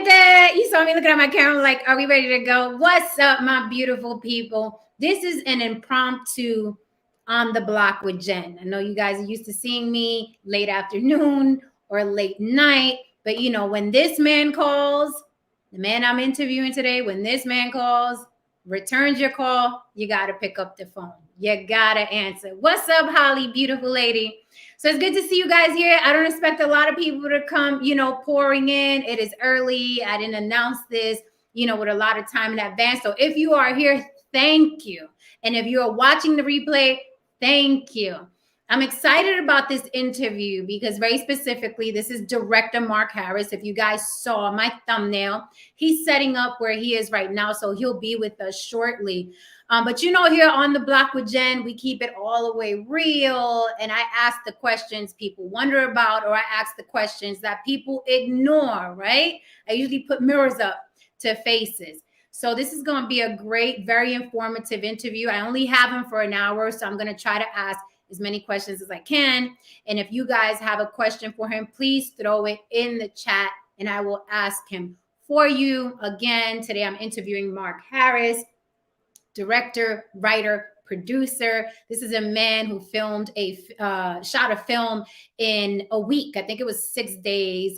good. You saw me looking at my camera like, are we ready to go? What's up, my beautiful people? This is an impromptu on the block with Jen. I know you guys are used to seeing me late afternoon or late night, but you know, when this man calls, the man I'm interviewing today, when this man calls, returns your call, you got to pick up the phone. You got to answer. What's up, Holly, beautiful lady? So it's good to see you guys here. I don't expect a lot of people to come, pouring in. It is early. I didn't announce this, with a lot of time in advance. So if you are here, thank you. And if you are watching the replay, thank you. I'm excited about this interview because very specifically, this is director Mark Harris. If you guys saw my thumbnail, he's setting up where he is right now. So he'll be with us shortly. But here on The Block with Jen, we keep it all the way real. And I ask the questions people wonder about, or I ask the questions that people ignore, right? I usually put mirrors up to faces. So this is going to be a great, very informative interview. I only have him for an hour, so I'm going to try to ask as many questions as I can. And if you guys have a question for him, please throw it in the chat and I will ask him for you. Again, today I'm interviewing Mark Harris, director, writer, producer. This is a man who filmed shot a film in a week. I think it was 6 days.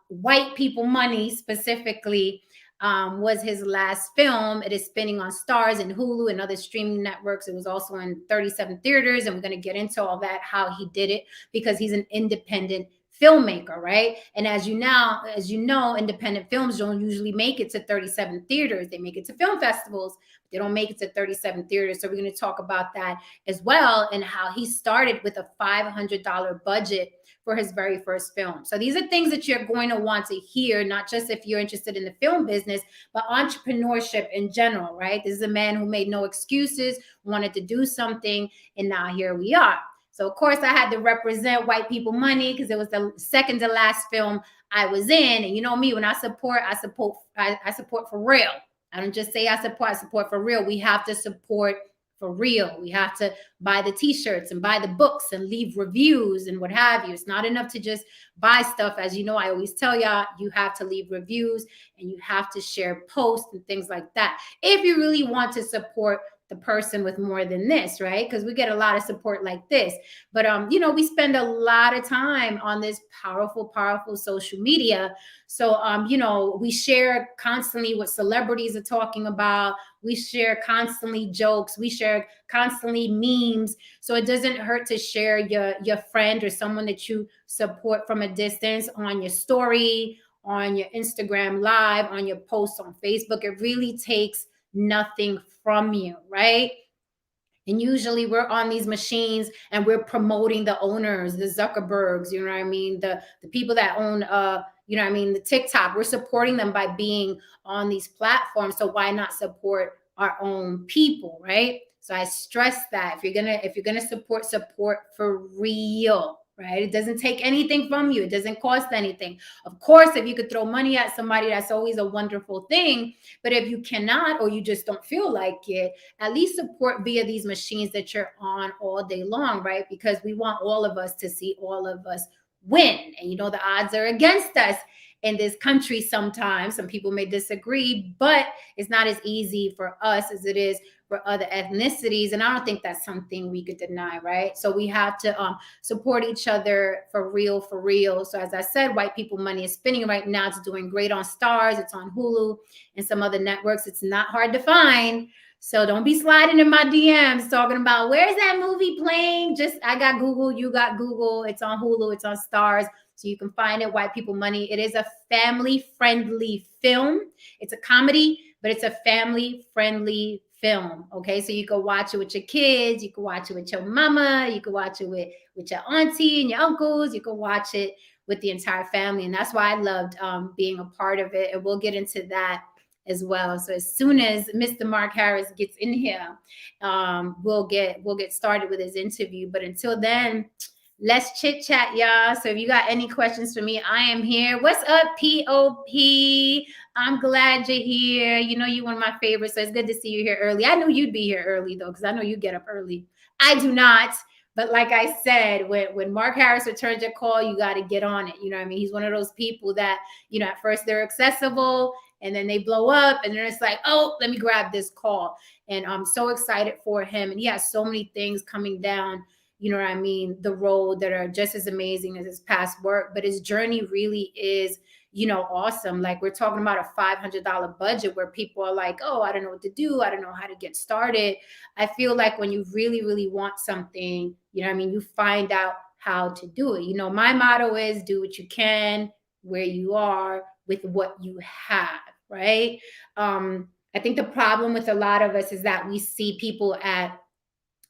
White People Money specifically was his last film. It is spinning on Stars and Hulu and other streaming networks. It was also in 37 theaters, and we're going to get into all that, how he did it, because he's an independent filmmaker, right? And as you know, independent films don't usually make it to 37 theaters. They make it to film festivals. They don't make it to 37 theaters. So we're going to talk about that as well, and how he started with a $500 budget for his very first film. So these are things that you're going to want to hear, not just if you're interested in the film business, but entrepreneurship in general, right? This is a man who made no excuses, wanted to do something, and now here we are. So of course I had to represent White People Money because it was the second to last film I was in. And you know me, when I support for real. I don't just say I support for real. We have to support for real. We have to buy the t-shirts and buy the books and leave reviews and what have you. It's not enough to just buy stuff. As you know, I always tell y'all, you have to leave reviews and you have to share posts and things like that if you really want to support the person with more than this, right? Because we get a lot of support like this. But, we spend a lot of time on this powerful social media. So, we share constantly what celebrities are talking about. We share constantly jokes. We share constantly memes. So it doesn't hurt to share your friend or someone that you support from a distance on your story, on your Instagram Live, on your posts on Facebook. It really takes nothing from you, right? And usually we're on these machines and we're promoting the owners, the Zuckerbergs, you know what I mean? The people that own, the TikTok. We're supporting them by being on these platforms. So why not support our own people, right? So I stress that if you're gonna support for real. Right? It doesn't take anything from you. It doesn't cost anything. Of course, if you could throw money at somebody, that's always a wonderful thing. But if you cannot, or you just don't feel like it, at least support via these machines that you're on all day long, right? Because we want all of us to see all of us win. And the odds are against us in this country sometimes. Some people may disagree, but it's not as easy for us as it is for other ethnicities. And I don't think that's something we could deny, right? So we have to support each other for real. So as I said, White People Money is spinning right now. It's doing great on Stars. It's on Hulu and some other networks. It's not hard to find. So don't be sliding in my DMs talking about where's that movie playing? I got Google, you got Google. It's on Hulu, it's on Stars. So you can find it, White People Money. It is a family-friendly film. It's a comedy, but it's a family-friendly film. Okay, so you can watch it with your kids, you can watch it with your mama, you can watch it with your auntie and your uncles, you can watch it with the entire family. And that's why I loved being a part of it. And we'll get into that as well. So as soon as Mr. Mark Harris gets in here, we'll get started with his interview. But until then, let's chit chat, y'all. So if you got any questions for me, I am here. What's up, POP? I'm glad you're here. You're one of my favorites. So it's good to see you here early. I knew you'd be here early though, because I know you get up early. I do not, But like I said, when Mark Harris returns your call, you got to get on it. You know what I mean? He's one of those people that, you know, at first they're accessible and then they blow up and then it's like, oh, let me grab this call. And I'm so excited for him. And he has so many things coming down, you know what I mean, the road that are just as amazing as his past work. But his journey really is, you know, awesome. Like we're talking about a $500 budget where people are like, oh, I don't know what to do. I don't know how to get started. I feel like when you really, really want something, you know what I mean, you find out how to do it. You know, my motto is do what you can, where you are, with what you have, right? I think the problem with a lot of us is that we see people at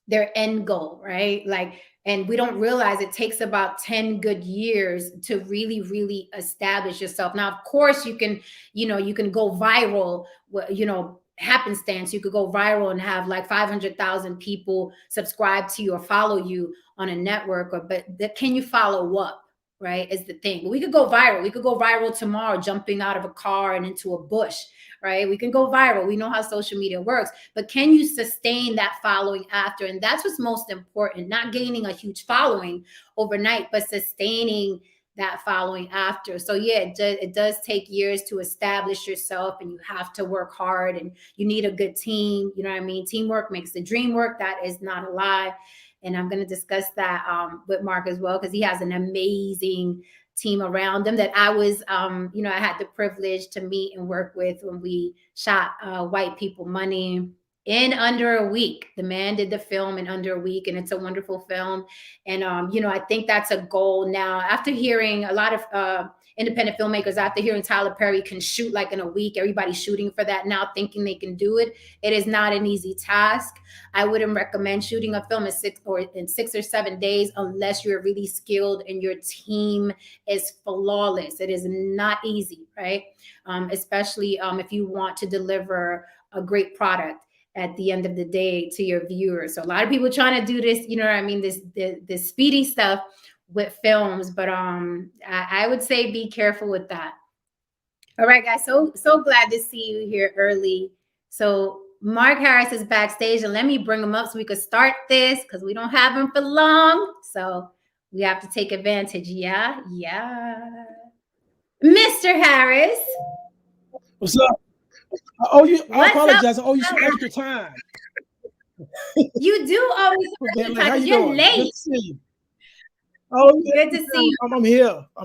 their end goal, right? Like, and we don't realize it takes about 10 good years to really, really establish yourself. Now, of course, you can, you know, you can go viral, you know, happenstance. You could go viral and have like 500,000 people subscribe to you or follow you on a network, but can you follow up? Right, is the thing. But we could go viral. We could go viral tomorrow, jumping out of a car and into a bush, right? We can go viral. We know how social media works, but can you sustain that following after? And that's what's most important, not gaining a huge following overnight, but sustaining that following after. So yeah, it does take years to establish yourself and you have to work hard and you need a good team. You know what I mean? Teamwork makes the dream work. That is not a lie. And I'm going to discuss that with Mark as well, because he has an amazing team around him that I was, you know, I had the privilege to meet and work with when we shot White People Money in under a week. The man did the film in under a week, and it's a wonderful film. And, you know, I think that's a goal now. After hearing a lot of independent filmmakers, after hearing Tyler Perry can shoot like in a week, everybody's shooting for that now, thinking they can do it. It is not an easy task. I wouldn't recommend shooting a film in 6 or 7 days unless you're really skilled and your team is flawless. It is not easy, right? Especially if you want to deliver a great product at the end of the day to your viewers. So a lot of people trying to do this, you know what I mean, this speedy stuff with films, but I would say be careful with that. All right, guys, so glad to see you here early. So Mark Harris is backstage, and let me bring him up so we could start this because we don't have him for long. So we have to take advantage. Yeah. Mr. Harris. What's up? I apologize. I owe you some extra time. You do always Okay, like, how you you're doing? late. Good to see you. Oh, yeah, Good to see you. I'm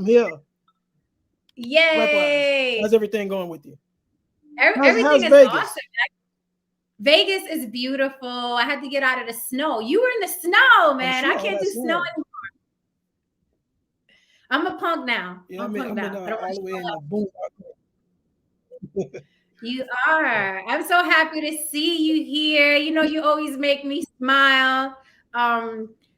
here. Yay. Likewise. How's everything going with you? Everything is Vegas? awesome. Vegas is beautiful. I had to get out of the snow. You were in the snow, man. I can't do snow anymore. I'm a punk now. Yeah, I'm all the way in the boom. You are. I'm so happy to see you here. You know, you always make me smile.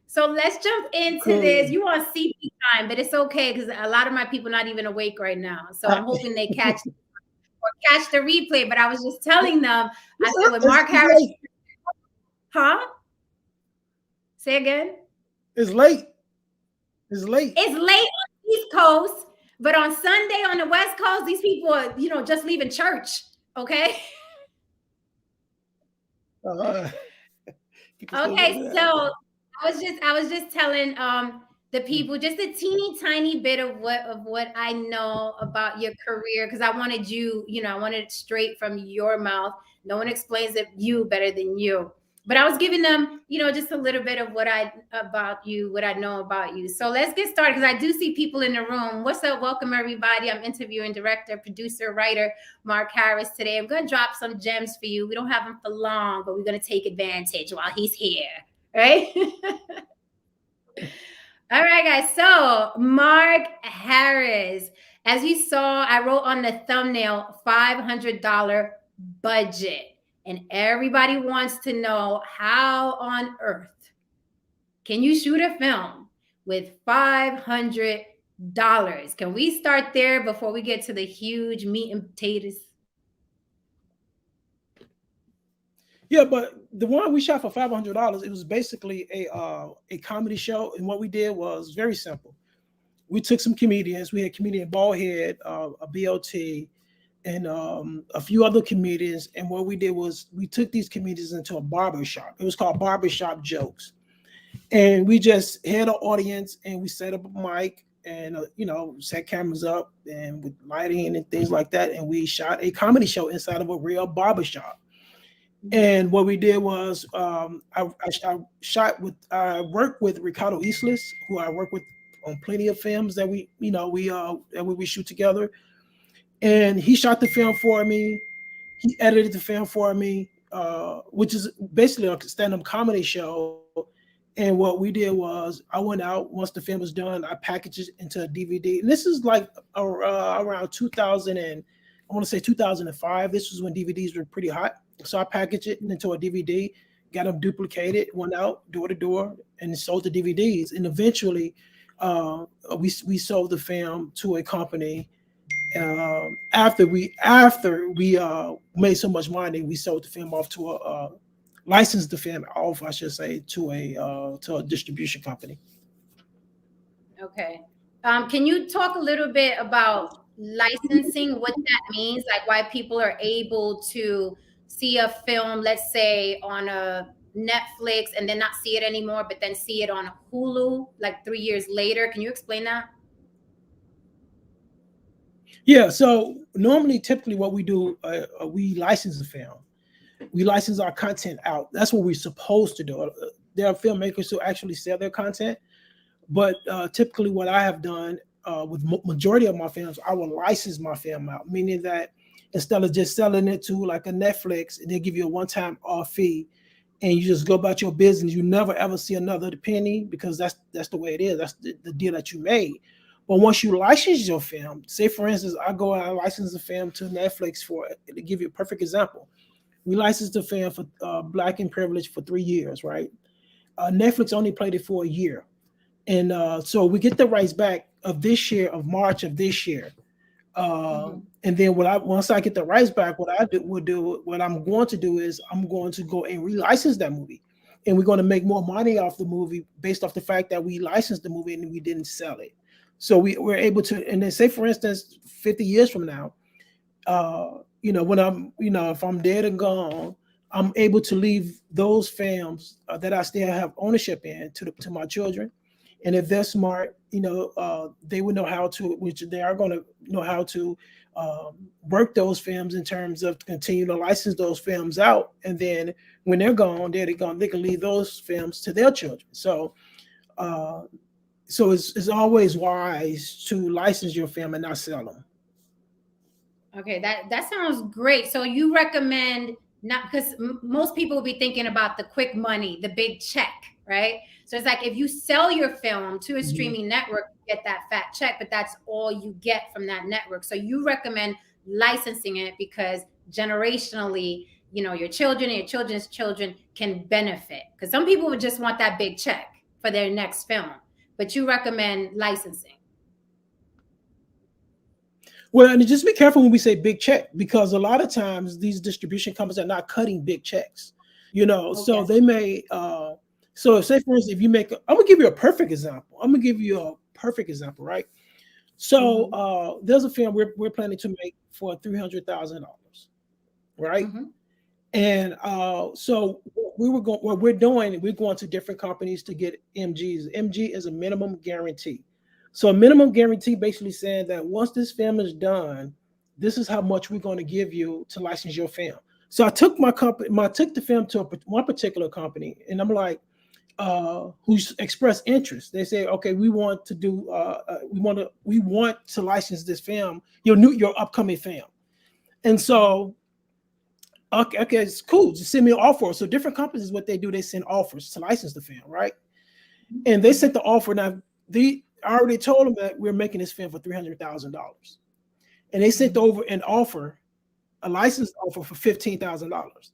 So let's jump into this. You want CP time, but it's okay because a lot of my people not even awake right now. So I'm hoping they catch the replay. But I was just telling them, I said with Mark Harris. Huh? Say again? It's late. It's late on the East Coast, but on Sunday on the West Coast, these people are, you know, just leaving church. Okay. Okay. So I was just telling the people just a teeny tiny bit of what I know about your career, because I wanted I wanted it straight from your mouth. No one explains it better than you. But I was giving them, you know, just a little bit of what I know about you. So let's get started, because I do see people in the room. What's up? Welcome, everybody. I'm interviewing director, producer, writer Mark Harris today. I'm going to drop some gems for you. We don't have him for long, but we're going to take advantage while he's here, right? All right, guys. So Mark Harris, as you saw, I wrote on the thumbnail, $500 budget. And everybody wants to know, how on earth can you shoot a film with $500? Can we start there before we get to the huge meat and potatoes? Yeah, but the one we shot for $500, it was basically a comedy show. And what we did was very simple. We took some comedians. We had comedian Ballhead, a BLT, and a few other comedians. And what we did was we took these comedians into a barbershop. It was called Barbershop Jokes. And we just had an audience, and we set up a mic, and set cameras up and with lighting and things like that, and we shot a comedy show inside of a real barbershop. And what we did was, I worked with Ricardo Islas, who I work with on plenty of films that we shoot together. And he shot the film for me. He edited the film for me, which is basically a stand-up comedy show. And what we did was, I went out once the film was done. I packaged it into a DVD. And this is like around 2000 and I want to say 2005. This was when DVDs were pretty hot. So I packaged it into a DVD, got them duplicated, went out door to door, and sold the DVDs. And eventually, we sold the film to a company. After we made so much money, we sold the film off to a licensed the film off, I should say, to a distribution company. Okay. Can you talk a little bit about licensing, what that means, like why people are able to see a film, let's say on a Netflix, and then not see it anymore, but then see it on Hulu like 3 years later? Can you explain that? Yeah, so normally, typically what we do, we license the film. We license our content out. That's what we're supposed to do. There are filmmakers who actually sell their content, but typically what I have done with majority of my films, I will license my film out, meaning that instead of just selling it to like a Netflix, and they give you a one-time fee, and you just go about your business, you never ever see another penny, because that's the way it is. That's the deal that you made. But once you license your film, say for instance, I go out and license a film to Netflix to give you a perfect example. We licensed the film for Black and Privilege for 3 years, right? Netflix only played it for a year. And so we get the rights back of this year, of March of this year. And then once I get the rights back, what I'm going to do is I'm going to go and relicense that movie. And we're going to make more money off the movie based off the fact that we licensed the movie and we didn't sell it. So we're able to, and then say for instance, 50 years from now, when if I'm dead and gone, I'm able to leave those films that I still have ownership in to my children. And if they're smart, they would know how to, which they are going to know how to work those films in terms of continue to license those films out. And then when they're gone, they can leave those films to their children. So it's always wise to license your film and not sell them. Okay, that sounds great. So you recommend, not because most people will be thinking about the quick money, the big check, right? So it's like if you sell your film to a streaming network, you get that fat check, but that's all you get from that network. So you recommend licensing it because generationally, your children and your children's children can benefit. Because some people would just want that big check for their next film, but you recommend licensing. Well, and just be careful when we say big check, because a lot of times these distribution companies are not cutting big checks, okay. So they may, so say for instance, if you make, I'm gonna give you a perfect example. Right? So there's a film we're planning to make for $300,000, right? And so what we're going to different companies to get MGs. MG is a minimum guarantee. So a minimum guarantee basically saying that once this film is done, this is how much we're going to give you to license your film. So I took the film to one particular company, and I'm like, who's expressed interest. They say, okay, we want to license this film, your upcoming film. And so, okay, it's cool. Just send me an offer. So different companies, what they do, they send offers to license the film, right? And they sent the offer. Now, I already told them that we're making this film for $300,000, and they sent over a license offer for $15,000.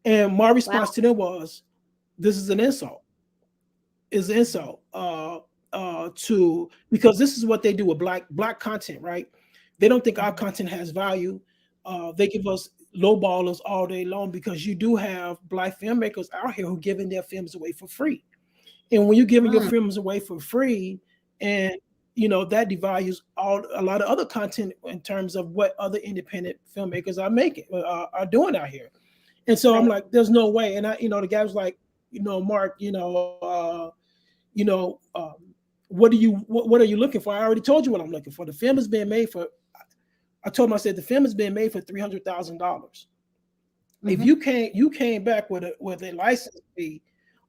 And my response to them was, "This is an insult. It's an insult because this is what they do with black content, right? They don't think our content has value. They give us lowballers all day long because you do have Black filmmakers out here who are giving their films away for free, and when you're giving your films away for free." And that devalues a lot of other content in terms of what other independent filmmakers are doing out here. And so I'm like, there's no way. And the guy was like, Mark, you know, what are you looking for? I already told you what I'm looking for. The film is being made for. I told him, I said the film is being made for $300,000. If you came back with a license fee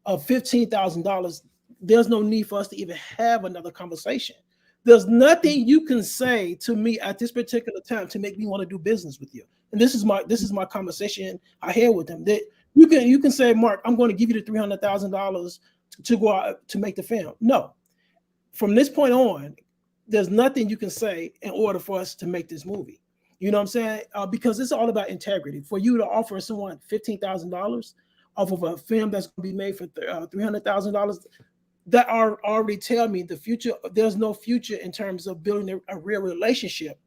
of $15,000, there's no need for us to even have another conversation. There's nothing you can say to me at this particular time to make me want to do business with you. And this is my conversation I had with them. That you can say, Mark, I'm going to give you the $300,000 to go out to make the film. No, from this point on, there's nothing you can say in order for us to make this movie. You know what I'm saying? Because it's all about integrity. For you to offer someone $15,000 off of a film that's going to be made for $300,000, that already tell me the future. There's no future in terms of building a real relationship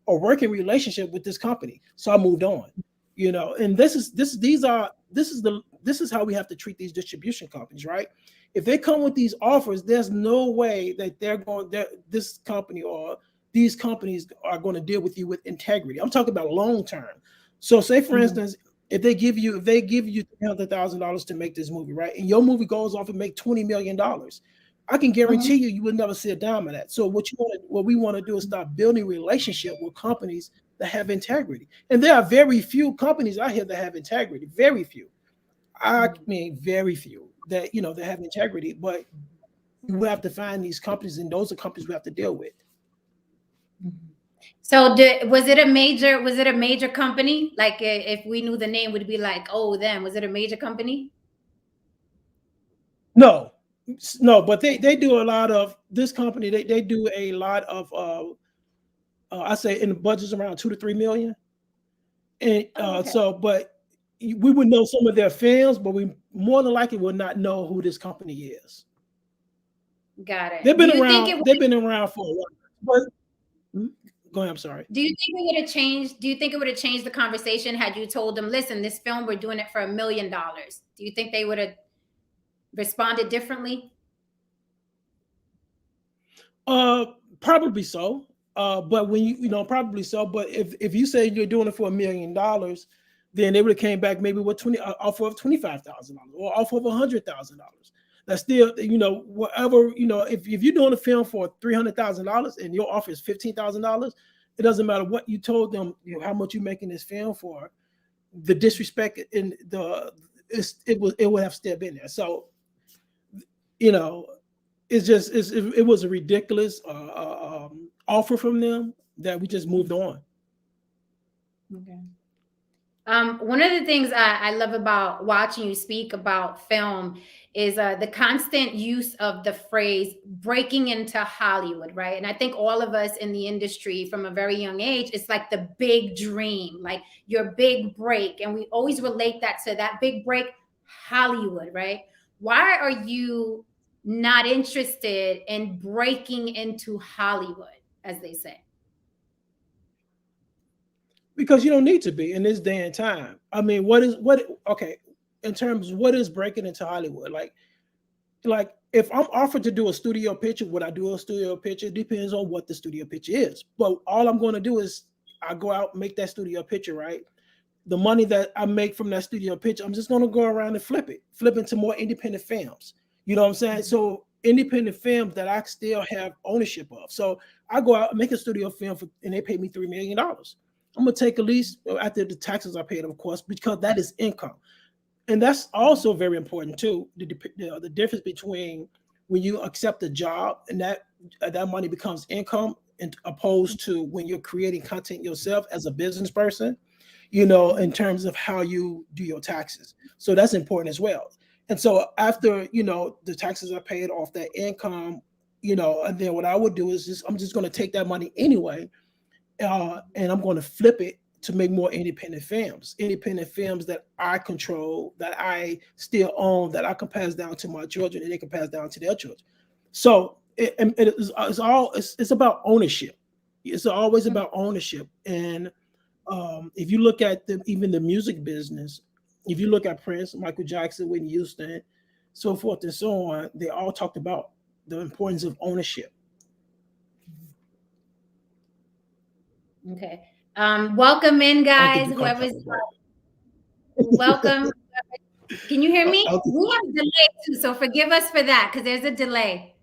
or working relationship with this company. So I moved on. You know, and this is how we have to treat these distribution companies, right? If they come with these offers, there's no way that this company or these companies are going to deal with you with integrity. I'm talking about long term. So say for instance, if they give you $300,000 to make this movie, right? And your movie goes off and make $20 million, I can guarantee you would never see a dime of that. So what we want to do is start building relationship with companies that have integrity. And there are very few companies out here that have integrity. Very few. I mean, very few that have integrity. But we have to find these companies, and those are companies we have to deal with. So was it a major company? Like if we knew the name, would be like, oh, them. Was it a major company? No, but they do a lot of this company. They do a lot of I say in the budget's around $2 to $3 million. And so, but we would know some of their films, but we more than likely would not know who this company is. Got it. They've been around. They've been around for a while. But, go ahead. I'm sorry. Do you think it would have changed? Do you think it would have changed the conversation had you told them, "Listen, this film, we're doing it for $1 million"? Do you think they would have responded differently? Probably so. But when probably so. But if you say you're doing it for $1 million, then they would have came back maybe with off of $25,000 or off of $100,000. That's still, whatever, if you're doing a film for $300,000 and your offer is $15,000, it doesn't matter what you told them, how much you're making this film for. The disrespect and it would have still been there. So, it was a ridiculous offer from them that we just moved on. Okay. One of the things I love about watching you speak about film is the constant use of the phrase breaking into Hollywood, right? And I think all of us in the industry from a very young age, it's like the big dream, like your big break. And we always relate that to that big break, Hollywood, right? Why are you not interested in breaking into Hollywood, as they say? Because you don't need to be in this day and time. I mean, okay, in terms of what is breaking into Hollywood, like if I'm offered to do a studio picture, would I do a studio picture? It depends on what the studio picture is. But all I'm going to do is I go out and make that studio picture, right? The money that I make from that studio picture, I'm just going to go around and flip into more independent films. You know what I'm saying? So independent films that I still have ownership of. So I go out and make a studio film and they pay me $3 million. I'm going to take at least after the taxes I paid, of course, because that is income. And that's also very important too. The difference between when you accept a job and that money becomes income, and opposed to when you're creating content yourself as a business person, in terms of how you do your taxes. So that's important as well. And so after, the taxes are paid off that income, and then what I would do is I'm just going to take that money anyway. And I'm going to flip it to make more independent films that I control, that I still own, that I can pass down to my children and they can pass down to their children. So it's about ownership. It's always about ownership. And if you look at even the music business, if you look at Prince, Michael Jackson, Whitney Houston, so forth and so on, they all talked about the importance of ownership. Okay. Welcome in, guys. Whoever's welcome. Can you hear me? Okay. We have a delay too, so forgive us for that because there's a delay.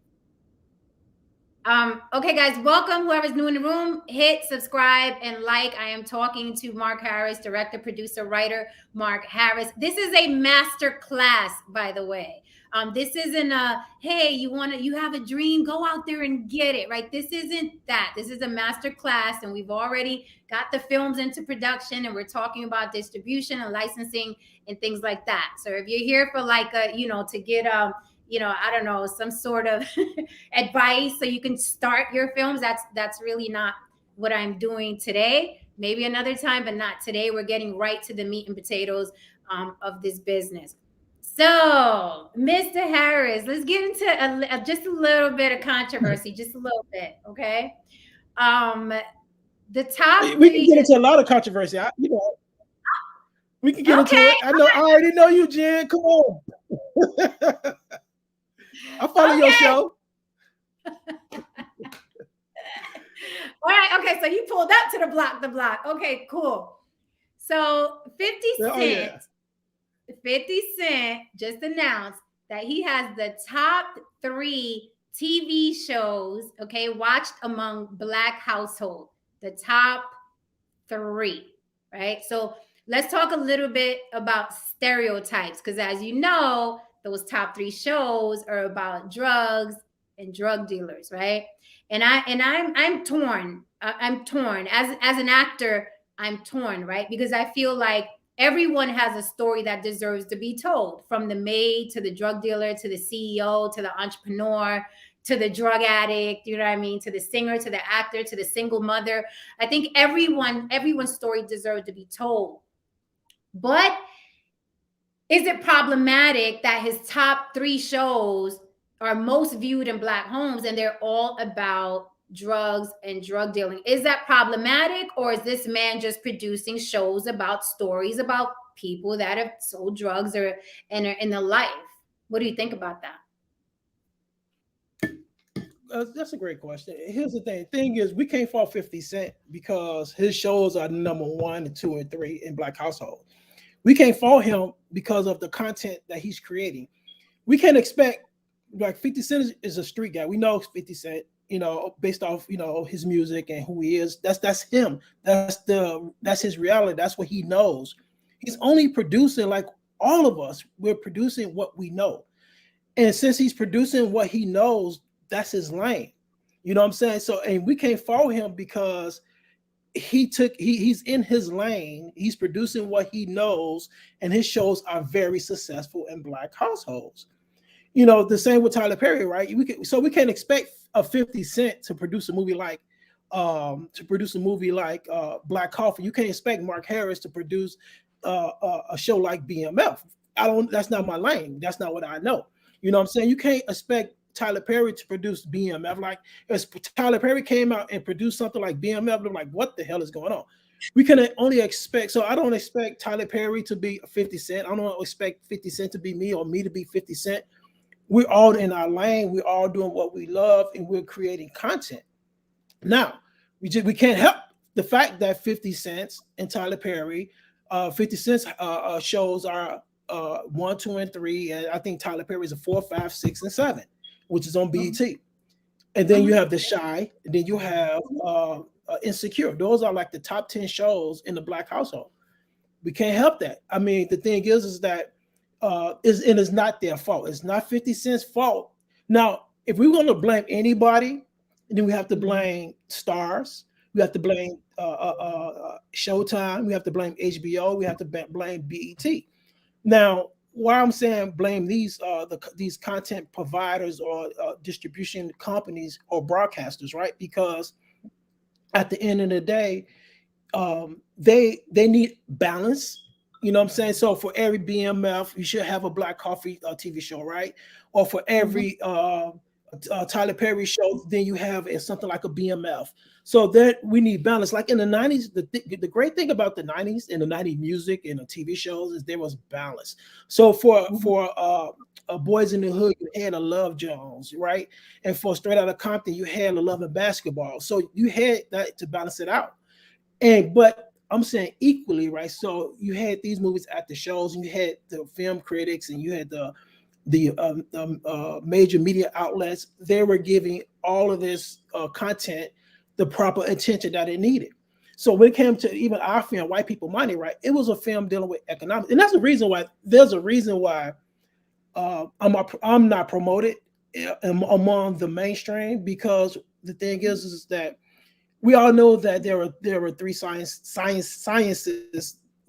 Okay, guys, welcome. Whoever's new in the room, hit subscribe and like. I am talking to Mark Harris, director, producer, writer, Mark Harris. This is a master class, by the way. This isn't a, hey, you have a dream, go out there and get it, right? This isn't that. This is a master class, and we've already got the films into production, and we're talking about distribution and licensing and things like that. So if you're here for like a, to get I don't know, some sort of advice so you can start your films, that's really not what I'm doing today. Maybe another time, but not today. We're getting right to the meat and potatoes of this business. So, Mr. Harris, let's get into just a little bit of controversy, just a little bit, okay? The top We can get into a lot of controversy. We can get into it. I already know you, Jen. Come on. I follow your show. All right. Okay. So you pulled up to the block. Okay, cool. So 50 Cent, 50 Cent just announced that he has the top 3 TV shows, okay, watched among Black households. The top 3, right? So let's talk a little bit about Stereotypes, because as you know, those top 3 shows are about drugs and drug dealers, right? And I'm torn. I'm torn as an actor. I'm torn, right? Because I feel like everyone has a story that deserves to be told, from the maid to the drug dealer to the CEO to the entrepreneur to the drug addict, you know what I mean, to the singer, to the actor, to the single mother. I think everyone's story deserves to be told. But is it problematic that his top 3 shows are most viewed in Black homes and they're all about drugs and drug dealing? Is that problematic, or is this man just producing shows about stories about people that have sold drugs or and are in their life? What do you think about that? That's a great question. Here's the thing. Thing is, we can't fault 50 Cent because his shows are number 1 and 2 and 3 in Black households. We can't fault him because of the content that he's creating. We can't expect, like, 50 Cent is a street guy. We know 50 Cent, based off, his music and who he is. That's him. That's his reality. That's what he knows. He's only producing, like all of us, we're producing what we know. And since he's producing what he knows, that's his lane. You know what I'm saying? So, and we can't follow him because he's in his lane. He's producing what he knows, and his shows are very successful in Black households. The same with Tyler Perry, right? We can't expect a 50 Cent to produce a movie like Black Coffee. You can't expect Mark Harris to produce a show like BMF. That's not my lane. That's not what I know. You know what I'm saying? You can't expect Tyler Perry to produce BMF. Like, if Tyler Perry came out and produced something like BMF, I'm like, what the hell is going on? We can only expect, so I don't expect Tyler Perry to be 50 Cent. I don't expect 50 Cent to be me or me to be 50 Cent. We're all in our lane. We're all doing what we love, and we're creating content. Now, we can't help the fact that 50 Cent and Tyler Perry, 50 Cent's shows are 1, 2, and 3, and I think Tyler Perry is a 4, 5, 6, and 7. Which is on BET. And then you have The Shy, and then you have Insecure. Those are like the top 10 shows in the Black household. We can't help that. I mean, the thing is that it's not their fault. It's not 50 Cent's fault. Now, if we're going to blame anybody, then we have to blame Stars. We have to blame Showtime. We have to blame HBO. We have to blame BET. Now, why I'm saying blame these content providers or distribution companies or broadcasters, right? Because at the end of the day, they need balance. You know what I'm saying? So for every BMF, you should have a Black Coffee TV show, right? Or for every Tyler Perry show, then you have something like a BMF. So that we need balance. Like in the 90s, the great thing about the 90s and the 90s music and the TV shows is there was balance. So for Boys in the Hood, you had a Love Jones, right? And for Straight Outta Compton, you had a Love and Basketball. So you had that to balance it out. But I'm saying equally, right? So you had these movies at the shows, and you had the film critics, and you had the major media outlets. They were giving all of this content the proper attention that it needed. So when it came to even our film, White People Money, right? It was a film dealing with economics, and that's the reason why. There's a reason why I'm not promoted among the mainstream, because the thing is that we all know that there are three sciences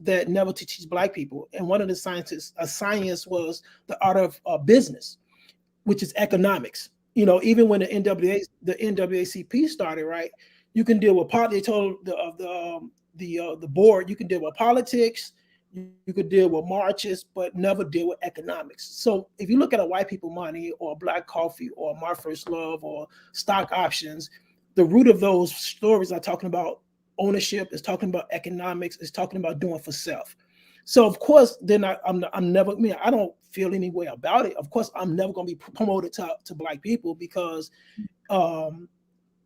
that never teach Black people, and one of the sciences, a science, was the art of business, which is economics. You know, even when the NAACP started, right? You can deal with they told the board, you can deal with politics, you could deal with marches, but never deal with economics. So if you look at a White People Money or Black Coffee or My First Love or stock options, the root of those stories are talking about ownership, is talking about economics, is talking about doing for self. So of course, then I'm never. I mean, I don't feel any way about it. Of course, I'm never going to be promoted to Black people, because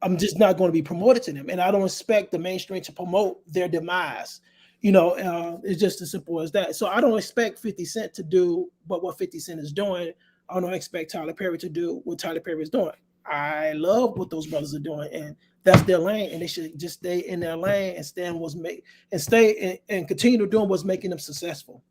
I'm just not going to be promoted to them, and I don't expect the mainstream to promote their demise. You know, it's just as simple as that. So I don't expect 50 Cent to do what 50 Cent is doing. I don't expect Tyler Perry to do what Tyler Perry is doing. I love what those brothers are doing, and that's their lane, and they should just stay in their lane and stay and continue doing what's making them successful.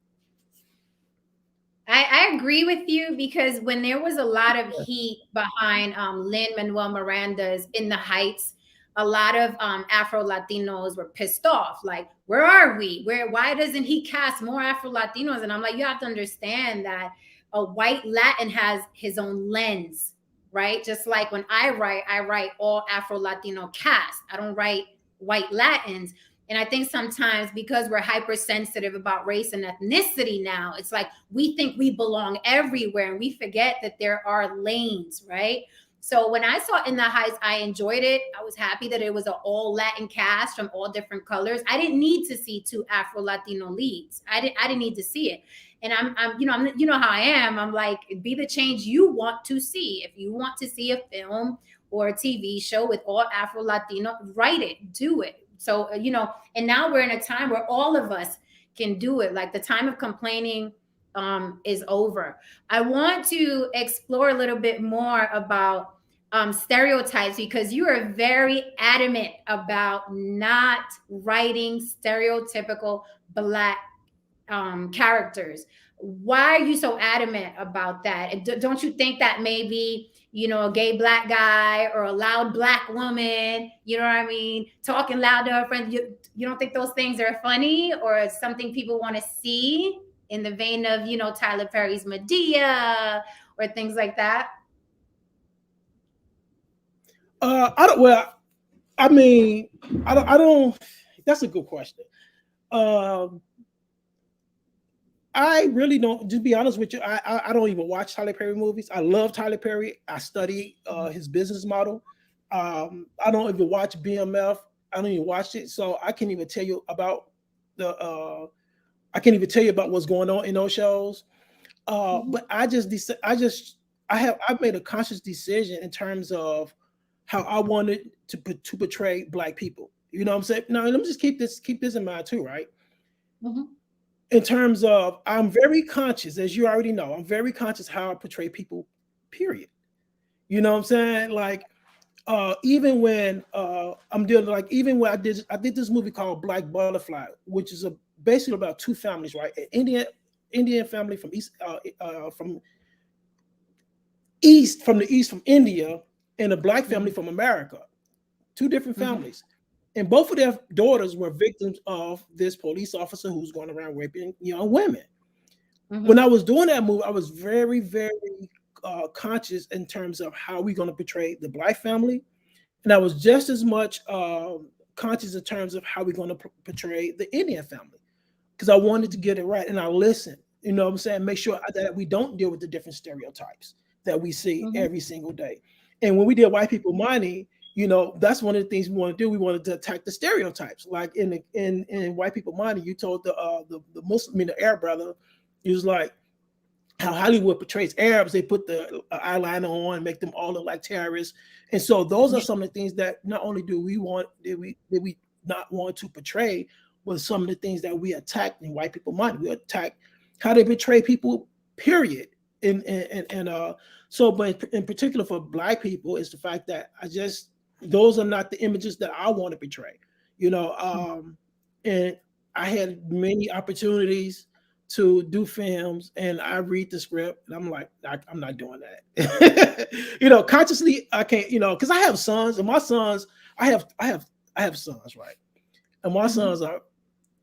I agree with you, because when there was a lot of heat behind Lin-Manuel Miranda's In the Heights, a lot of Afro Latinos were pissed off. Like, where are we? Why doesn't he cast more Afro Latinos? And I'm like, you have to understand that a white Latin has his own lens, right? Just like when I write all Afro Latino cast. I don't write white Latins. And I think sometimes, because we're hypersensitive about race and ethnicity now, it's like we think we belong everywhere, and we forget that there are lanes, right? So when I saw In the Heights, I enjoyed it. I was happy that it was an all Latin cast from all different colors. I didn't need to see two Afro Latino leads. I didn't need to see it. And I'm you know how I am. I'm like, be the change you want to see. If you want to see a film or a TV show with all Afro Latino, write it, do it. So, and now we're in a time where all of us can do it. Like, the time of complaining is over. I want to explore a little bit more about stereotypes, because you are very adamant about not writing stereotypical Black characters. Why are you so adamant about that? Don't you think that maybe, a gay Black guy or a loud Black woman, you know what I mean, talking loud to her friends, you don't think those things are funny or something people want to see, in the vein of, Tyler Perry's Medea or things like that? I don't. Well, I mean, I don't. That's a good question. I really don't. To be honest with you, I don't even watch Tyler Perry movies. I love Tyler Perry. I study his business model. I don't even watch BMF. I don't even watch it, so I can't even tell you about I can't even tell you about what's going on in those shows. But I've made a conscious decision in terms of how I wanted to portray Black people. You know what I'm saying? Now, let me just keep this in mind too, right? Mm-hmm. In terms of, I'm very conscious, as you already know, I'm very conscious how I portray people, period. You know what I'm saying? Like, even when I'm dealing, like, even when I did this movie called Black Butterfly, which is basically about two families, right? An Indian family from the east from India, and a Black family from America. Two different families. And both of their daughters were victims of this police officer who's going around raping young women. When I was doing that movie, I was very, very conscious in terms of how we're going to portray the Black family. And I was just as much conscious in terms of how we're going to portray the Indian family, because I wanted to get it right. And I listened, you know what I'm saying? Make sure that we don't deal with the different stereotypes that we see every single day. And when we did White People Money, that's one of the things we want to do. We wanted to attack the stereotypes. Like in White People Money, you told the Muslim, the Arab brother, he was like, how Hollywood portrays Arabs. They put the eyeliner on and make them all look like terrorists. And so those are some of the things that not only did we not want to portray, was some of the things that we attacked in white people mind. We attacked how they betray people, period. And so, but in particular for Black people, is the fact that those are not the images that I want to portray, you know. And I had many opportunities to do films, and I read the script, and I'm like, I'm not doing that. You know, consciously, I can't, you know, because I have sons, and my sons, I have sons, right? And my sons are,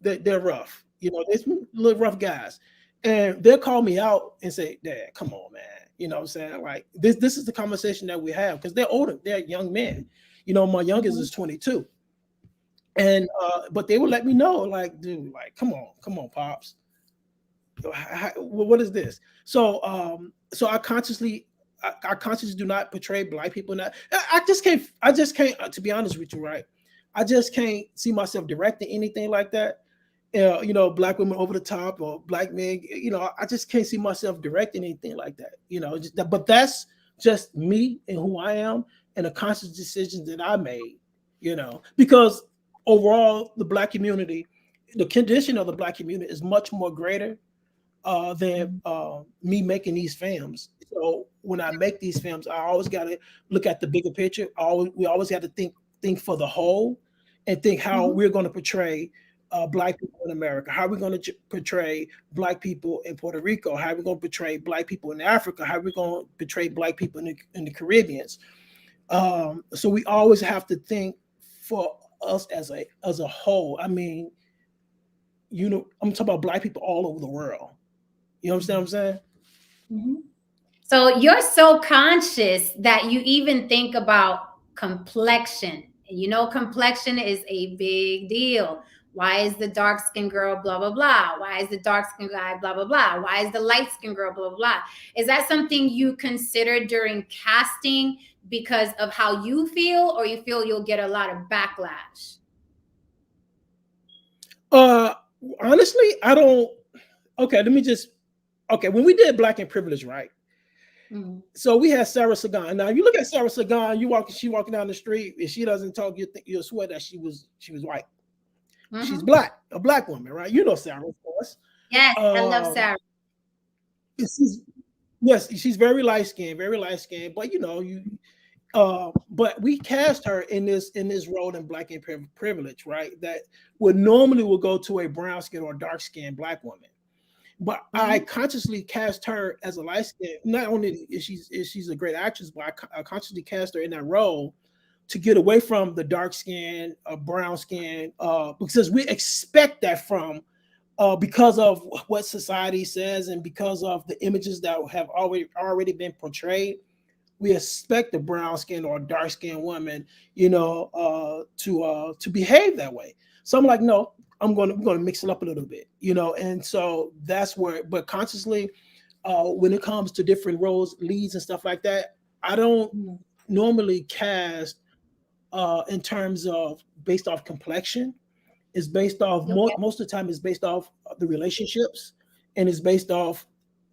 they're rough, you know, they're little rough guys, and they'll call me out and say, "Dad, come on, man." You know what I'm saying? Like this is the conversation that we have, because they're older, they're young men. You know, my youngest is 22. And but they would let me know, like, dude, like, come on, pops. What is this? So so I consciously do not portray Black people in that. I just can't, to be honest with you, right? I just can't see myself directing anything like that. You know, Black women over the top, or Black men, you know, I just can't see myself directing anything like that, you know. But that's just me and who I am, and a conscious decision that I made, you know, because overall, the Black community, the condition of the Black community is much more greater than me making these films. So when I make these films, I always got to look at the bigger picture. We always have to think for the whole, and think how we're going to portray Black people in America. How are we going to portray Black people in Puerto Rico? How are we going to portray Black people in Africa? How are we going to portray Black people in the Caribbeans? So we always have to think for us as a whole. I mean, you know, I'm talking about Black people all over the world. You understand what I'm saying? So you're so conscious that you even think about complexion. You know, complexion is a big deal. Why is the dark skinned girl blah blah blah? Why is the dark skinned guy blah blah blah? Why is the light skinned girl blah blah blah? Is that something you consider during casting because of how you feel, or you feel you'll get a lot of backlash? Honestly, I don't. Okay, let me just. Okay, when we did Black and Privilege, right? So we had Sarah Sagan. Now, if you look at Sarah Sagan, she walking down the street, if she doesn't talk, you'll swear that she was white. She's Black, a Black woman, right? You know Sarah, of course. Yes, I love Sarah. Yes, she's very light skinned, but you know, but we cast her in this role in Black and Privilege, right? That would normally go to a brown skin or dark skinned Black woman. But I consciously cast her as a light skin. Not only is she's a great actress, but I consciously cast her in that role to get away from the dark skin, brown skin, because we expect that from, because of what society says, and because of the images that have already been portrayed. We expect a brown skin or dark skinned woman, you know, to behave that way. So I'm like, no, we're going to mix it up a little bit, you know. And so that's where, but consciously, when it comes to different roles, leads and stuff like that, I don't normally cast in terms of based off complexion. It's based off most of the time. It's based off the relationships, and it's based off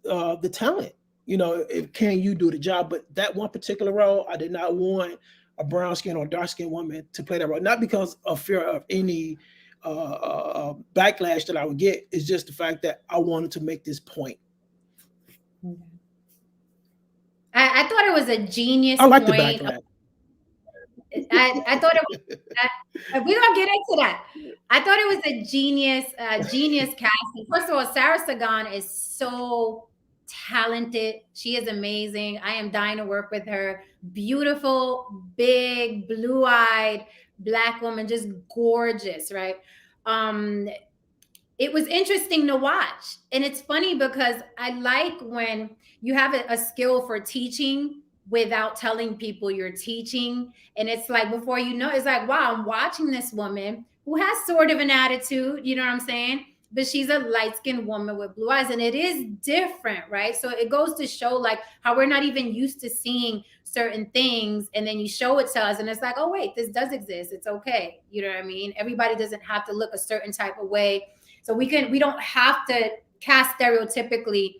the talent. You know, can you do the job? But that one particular role, I did not want a brown skin or dark skin woman to play that role, not because of fear of any backlash that I would get. It's just the fact that I wanted to make this point. I thought it was a genius I like point. the backlash. I thought it was, we're gonna get into that. I thought it was a genius casting. First of all, Sarah Sagan is so talented. She is amazing. I am dying to work with her. Beautiful, big, blue-eyed Black woman, just gorgeous, right? It was interesting to watch. And it's funny because I like when you have a skill for teaching without telling people you're teaching. And it's like, before you know, it's like, wow, I'm watching this woman who has sort of an attitude, you know what I'm saying? But she's a light-skinned woman with blue eyes, and it is different, right? So it goes to show like how we're not even used to seeing certain things, and then you show it to us, and it's like, oh wait, this does exist. It's okay. You know what I mean? Everybody doesn't have to look a certain type of way. So we don't have to cast stereotypically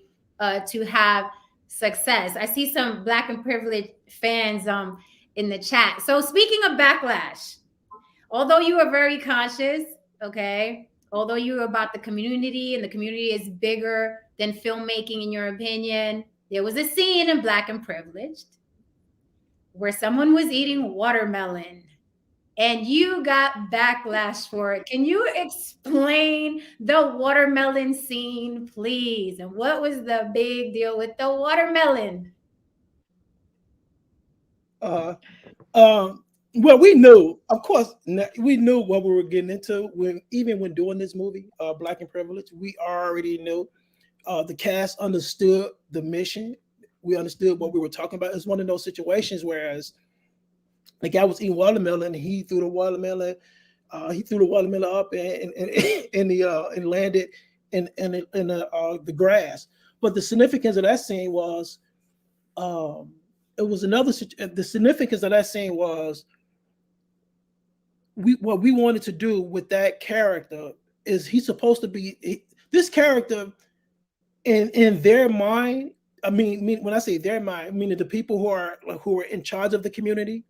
to have success. I see some Black and Privileged fans in the chat. So speaking of backlash, although you are very conscious, okay, although you're about the community and the community is bigger than filmmaking, in your opinion, there was a scene in Black and Privileged where someone was eating watermelon and you got backlash for it. Can you explain the watermelon scene, please? And what was the big deal with the watermelon? Uh, well, we knew, of course, we knew what we were getting into even when doing this movie, Black and Privilege. We already knew. The cast understood the mission. We understood what we were talking about. It's one of those situations whereas the guy was eating watermelon, and he threw the watermelon. He threw the watermelon up and landed in the grass. But the significance of that scene was, it was another. The significance of that scene was what we wanted to do with that character is he's supposed to be this character in their mind. I mean, when I say their mind, meaning the people who are in charge of the community.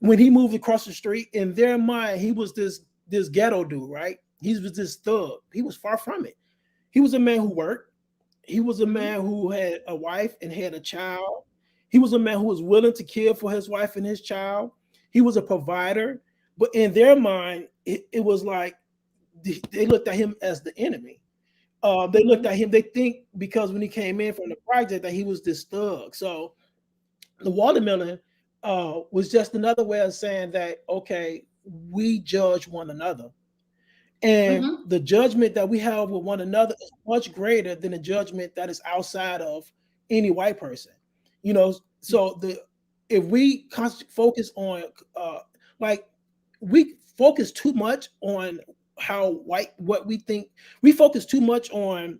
When he moved across the street, in their mind, he was this ghetto dude, right? He was this thug. He was far from it. He was a man who worked. He was a man who had a wife and had a child. He was a man who was willing to kill for his wife and his child. He was a provider. But in their mind, it was like they looked at him as the enemy. They looked at him. They think because when he came in from the project that he was this thug. So the watermelon was just another way of saying that, okay, we judge one another. And the judgment that we have with one another is much greater than the judgment that is outside of any white person. So if we focus on like we focus too much on what we think, we focus too much on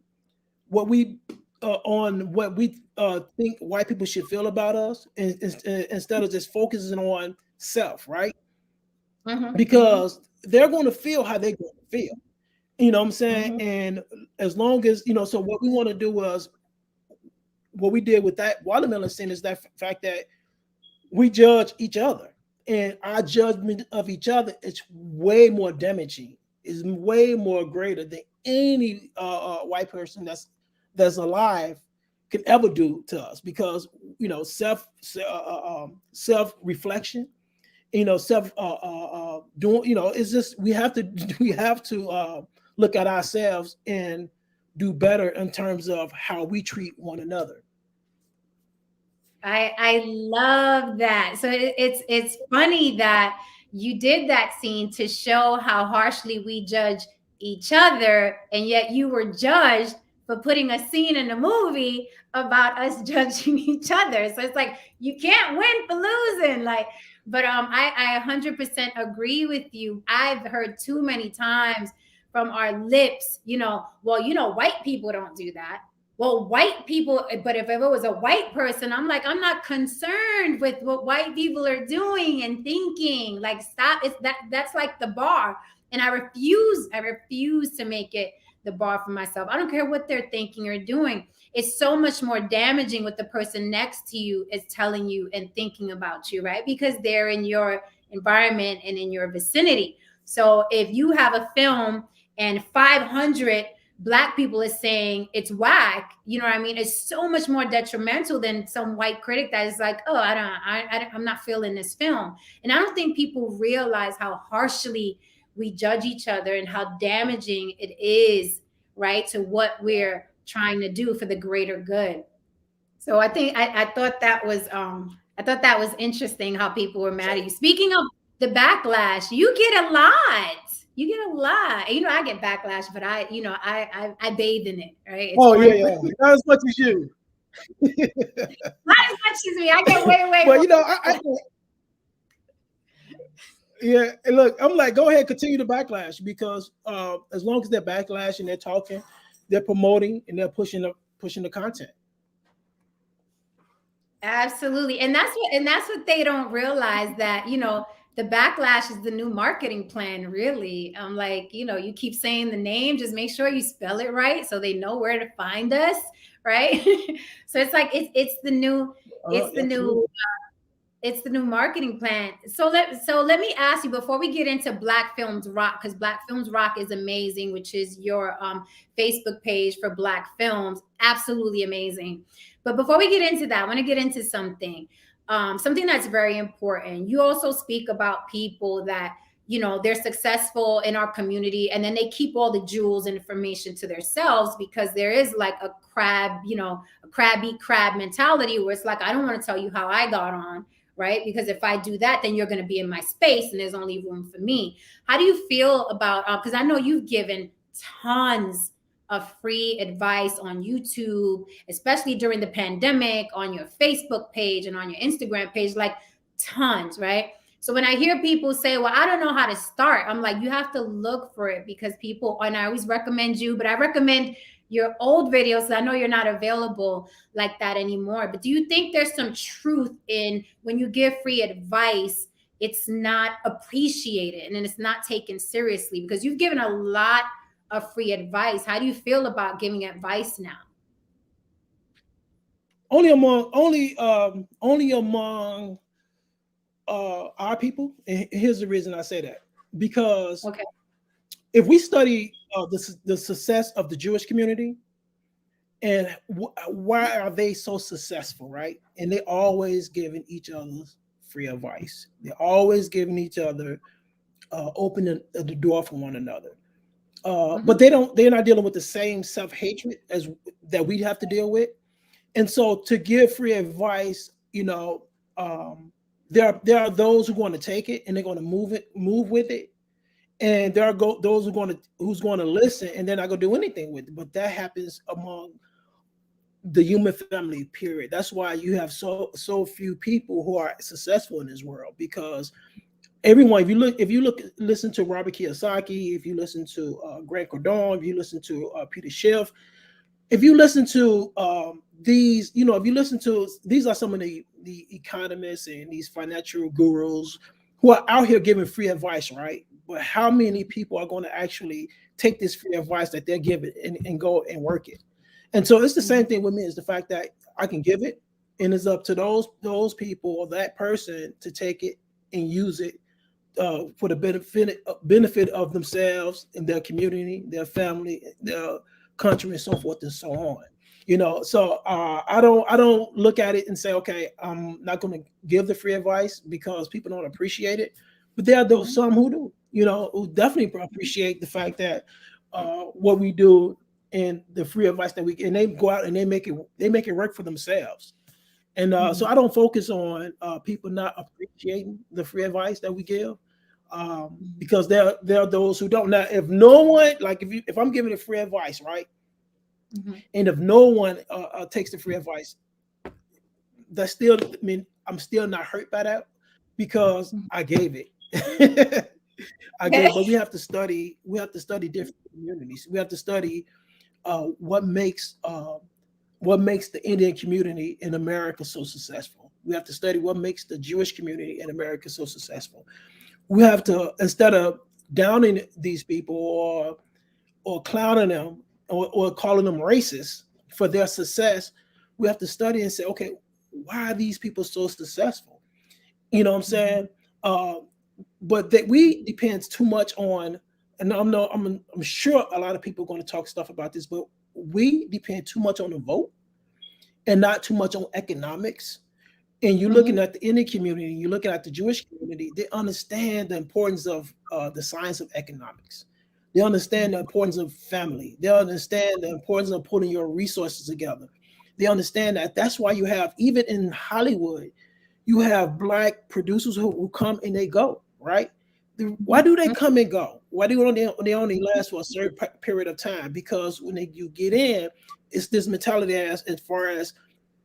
what we think white people should feel about us, instead of just focusing on self, right? Because they're going to feel how they're going to feel. You know what I'm saying? And as long as, so what we want to do was, what we did with that watermelon scene is that fact that we judge each other, and our judgment of each other is way more damaging, is way more greater than any white person that's alive can ever do to us, because self reflection, self doing, it's just we have to look at ourselves and do better in terms of how we treat one another. I love that. So it's funny that you did that scene to show how harshly we judge each other, and yet you were judged for putting a scene in a movie about us judging each other. So it's like you can't win for losing. But I 100% agree with you. I've heard too many times from our lips, white people don't do that. Well, white people, but if it was a white person, I'm like, I'm not concerned with what white people are doing and thinking. Like, stop. That's like the bar. And I refuse to make it the bar for myself. I don't care what they're thinking or doing. It's so much more damaging what the person next to you is telling you and thinking about you, right? Because they're in your environment and in your vicinity. So if you have a film and 500 Black people is saying it's whack, you know what I mean? It's so much more detrimental than some white critic that is like, oh, I'm not feeling this film. And I don't think people realize how harshly we judge each other and how damaging it is, right, to what we're trying to do for the greater good. So I think I thought that was interesting how people were mad at you. Speaking of the backlash, you get a lot. You get a lot. I get backlash, but I bathe in it, right? It's yeah. Not as much as you. Not as much as me. I get way. Well, yeah. And look, I'm like, go ahead, continue the backlash, because as long as they're backlash and they're talking, they're promoting and they're pushing the content. Absolutely, and that's what they don't realize, that the backlash is the new marketing plan, really. I'm like, you keep saying the name, just make sure you spell it right so they know where to find us, right? So it's like it's the new It's the new marketing plan. So let me ask you before we get into Black Films Rock, because Black Films Rock is amazing, which is your Facebook page for Black films. Absolutely amazing. But before we get into that, I want to get into something that's very important. You also speak about people that, you know, they're successful in our community and then they keep all the jewels and information to themselves, because there is like a crab, you know, a crab eat crab mentality where it's like, I don't want to tell you how I got on, right? Because if I do that, then you're going to be in my space and there's only room for me. How do you feel about, because I know you've given tons of free advice on YouTube, especially during the pandemic, on your Facebook page and on your Instagram page, like tons, right? So when I hear people say, well, I don't know how to start, I'm like, you have to look for it, because people, and I always recommend you, but I recommend your old videos. I know you're not available like that anymore, but do you think there's some truth in when you give free advice, it's not appreciated and it's not taken seriously? Because you've given a lot of free advice. How do you feel about giving advice now? Only among our people. And here's the reason I say that, because okay, if we study the success of the Jewish community and why are they so successful, right? And they always giving each other free advice. They're always giving each other opening the door for one another. But they're not dealing with the same self-hatred as that we have to deal with. And so to give free advice, you know, there are those who want to take it and they're going to move with it. And there are those who's going to listen and they're not going to do anything with it. But that happens among the human family, period. That's why you have so few people who are successful in this world, because everyone, if you listen to Robert Kiyosaki, if you listen to Grant Cardone, if you listen to Peter Schiff, if you listen to these, you know, if you listen to, these are some of the economists and these financial gurus who are out here giving free advice, right? But how many people are going to actually take this free advice that they're giving and go and work it? And so it's the same thing with me, is the fact that I can give it, and it's up to those people or that person to take it and use it for the benefit of themselves and their community, their family, their country, and so forth and so on. You know, so I don't look at it and say, okay, I'm not going to give the free advice because people don't appreciate it. But there are those some who do, you know, who definitely appreciate the fact that what we do and the free advice that we get, and they go out and they make it work for themselves. And so I don't focus on people not appreciating the free advice that we give, because there are those who don't. Now, if no one, like if I'm giving a free advice, right, and if no one takes the free advice, that's still, I mean, I'm still not hurt by that, because I gave it. But we have to study different communities. We have to study what makes the Indian community in America so successful. We have to study what makes the Jewish community in America so successful. We have to, instead of downing these people or clowning them or calling them racist for their success, we have to study and say, okay, why are these people so successful? You know what I'm saying? But that we depend too much on, and I'm sure a lot of people are going to talk stuff about this, but we depend too much on the vote and not too much on economics. And you're looking at the Indian community, you're looking at the Jewish community, they understand the importance of the science of economics. They understand the importance of family. They understand the importance of putting your resources together. They understand that. That's why you have, even in Hollywood, you have Black producers who come and they go, right? Why do they come and go? Why do they only last for a certain period of time? Because when you get in, it's this mentality as far as,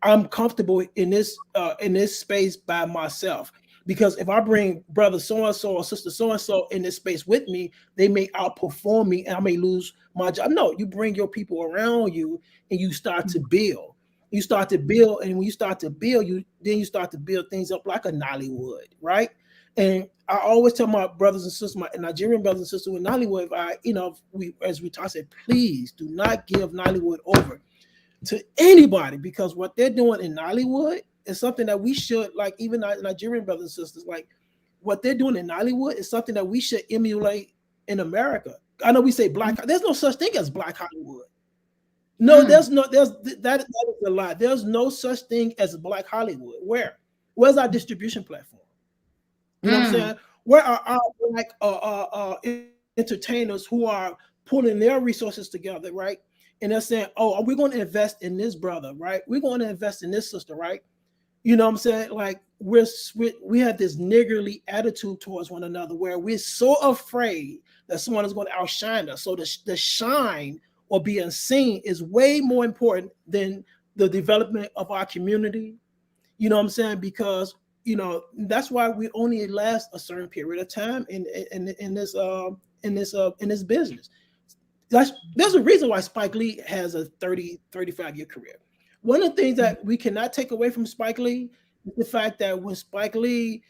I'm comfortable in this space by myself. Because if I bring brother so-and-so or sister so-and-so in this space with me, they may outperform me and I may lose my job. No, you bring your people around you and you start to build. You start to build, and when you start to build, you start to build things up like a Nollywood, right? And I always tell my brothers and sisters, my Nigerian brothers and sisters with Nollywood, as we talk, say, please do not give Nollywood over to anybody, because what they're doing in Nollywood is something that we should, like, even our Nigerian brothers and sisters, like what they're doing in Hollywood is something that we should emulate in America. I know we say black. There's no such thing as black Hollywood. No, there's that is a lie. There's no such thing as black Hollywood. Where's our distribution platform? You know what I'm saying? Where are our black entertainers who are pulling their resources together, right? And they're saying, oh, we're going to invest in this brother, right? We're going to invest in this sister, right? You know what I'm saying? Like we have this niggardly attitude towards one another where we're so afraid that someone is going to outshine us. So the shine or being seen is way more important than the development of our community. You know what I'm saying? Because, you know, that's why we only last a certain period of time in this business. There's a reason why Spike Lee has a 35-year career. One of the things that we cannot take away from Spike Lee is the fact that when Spike Lee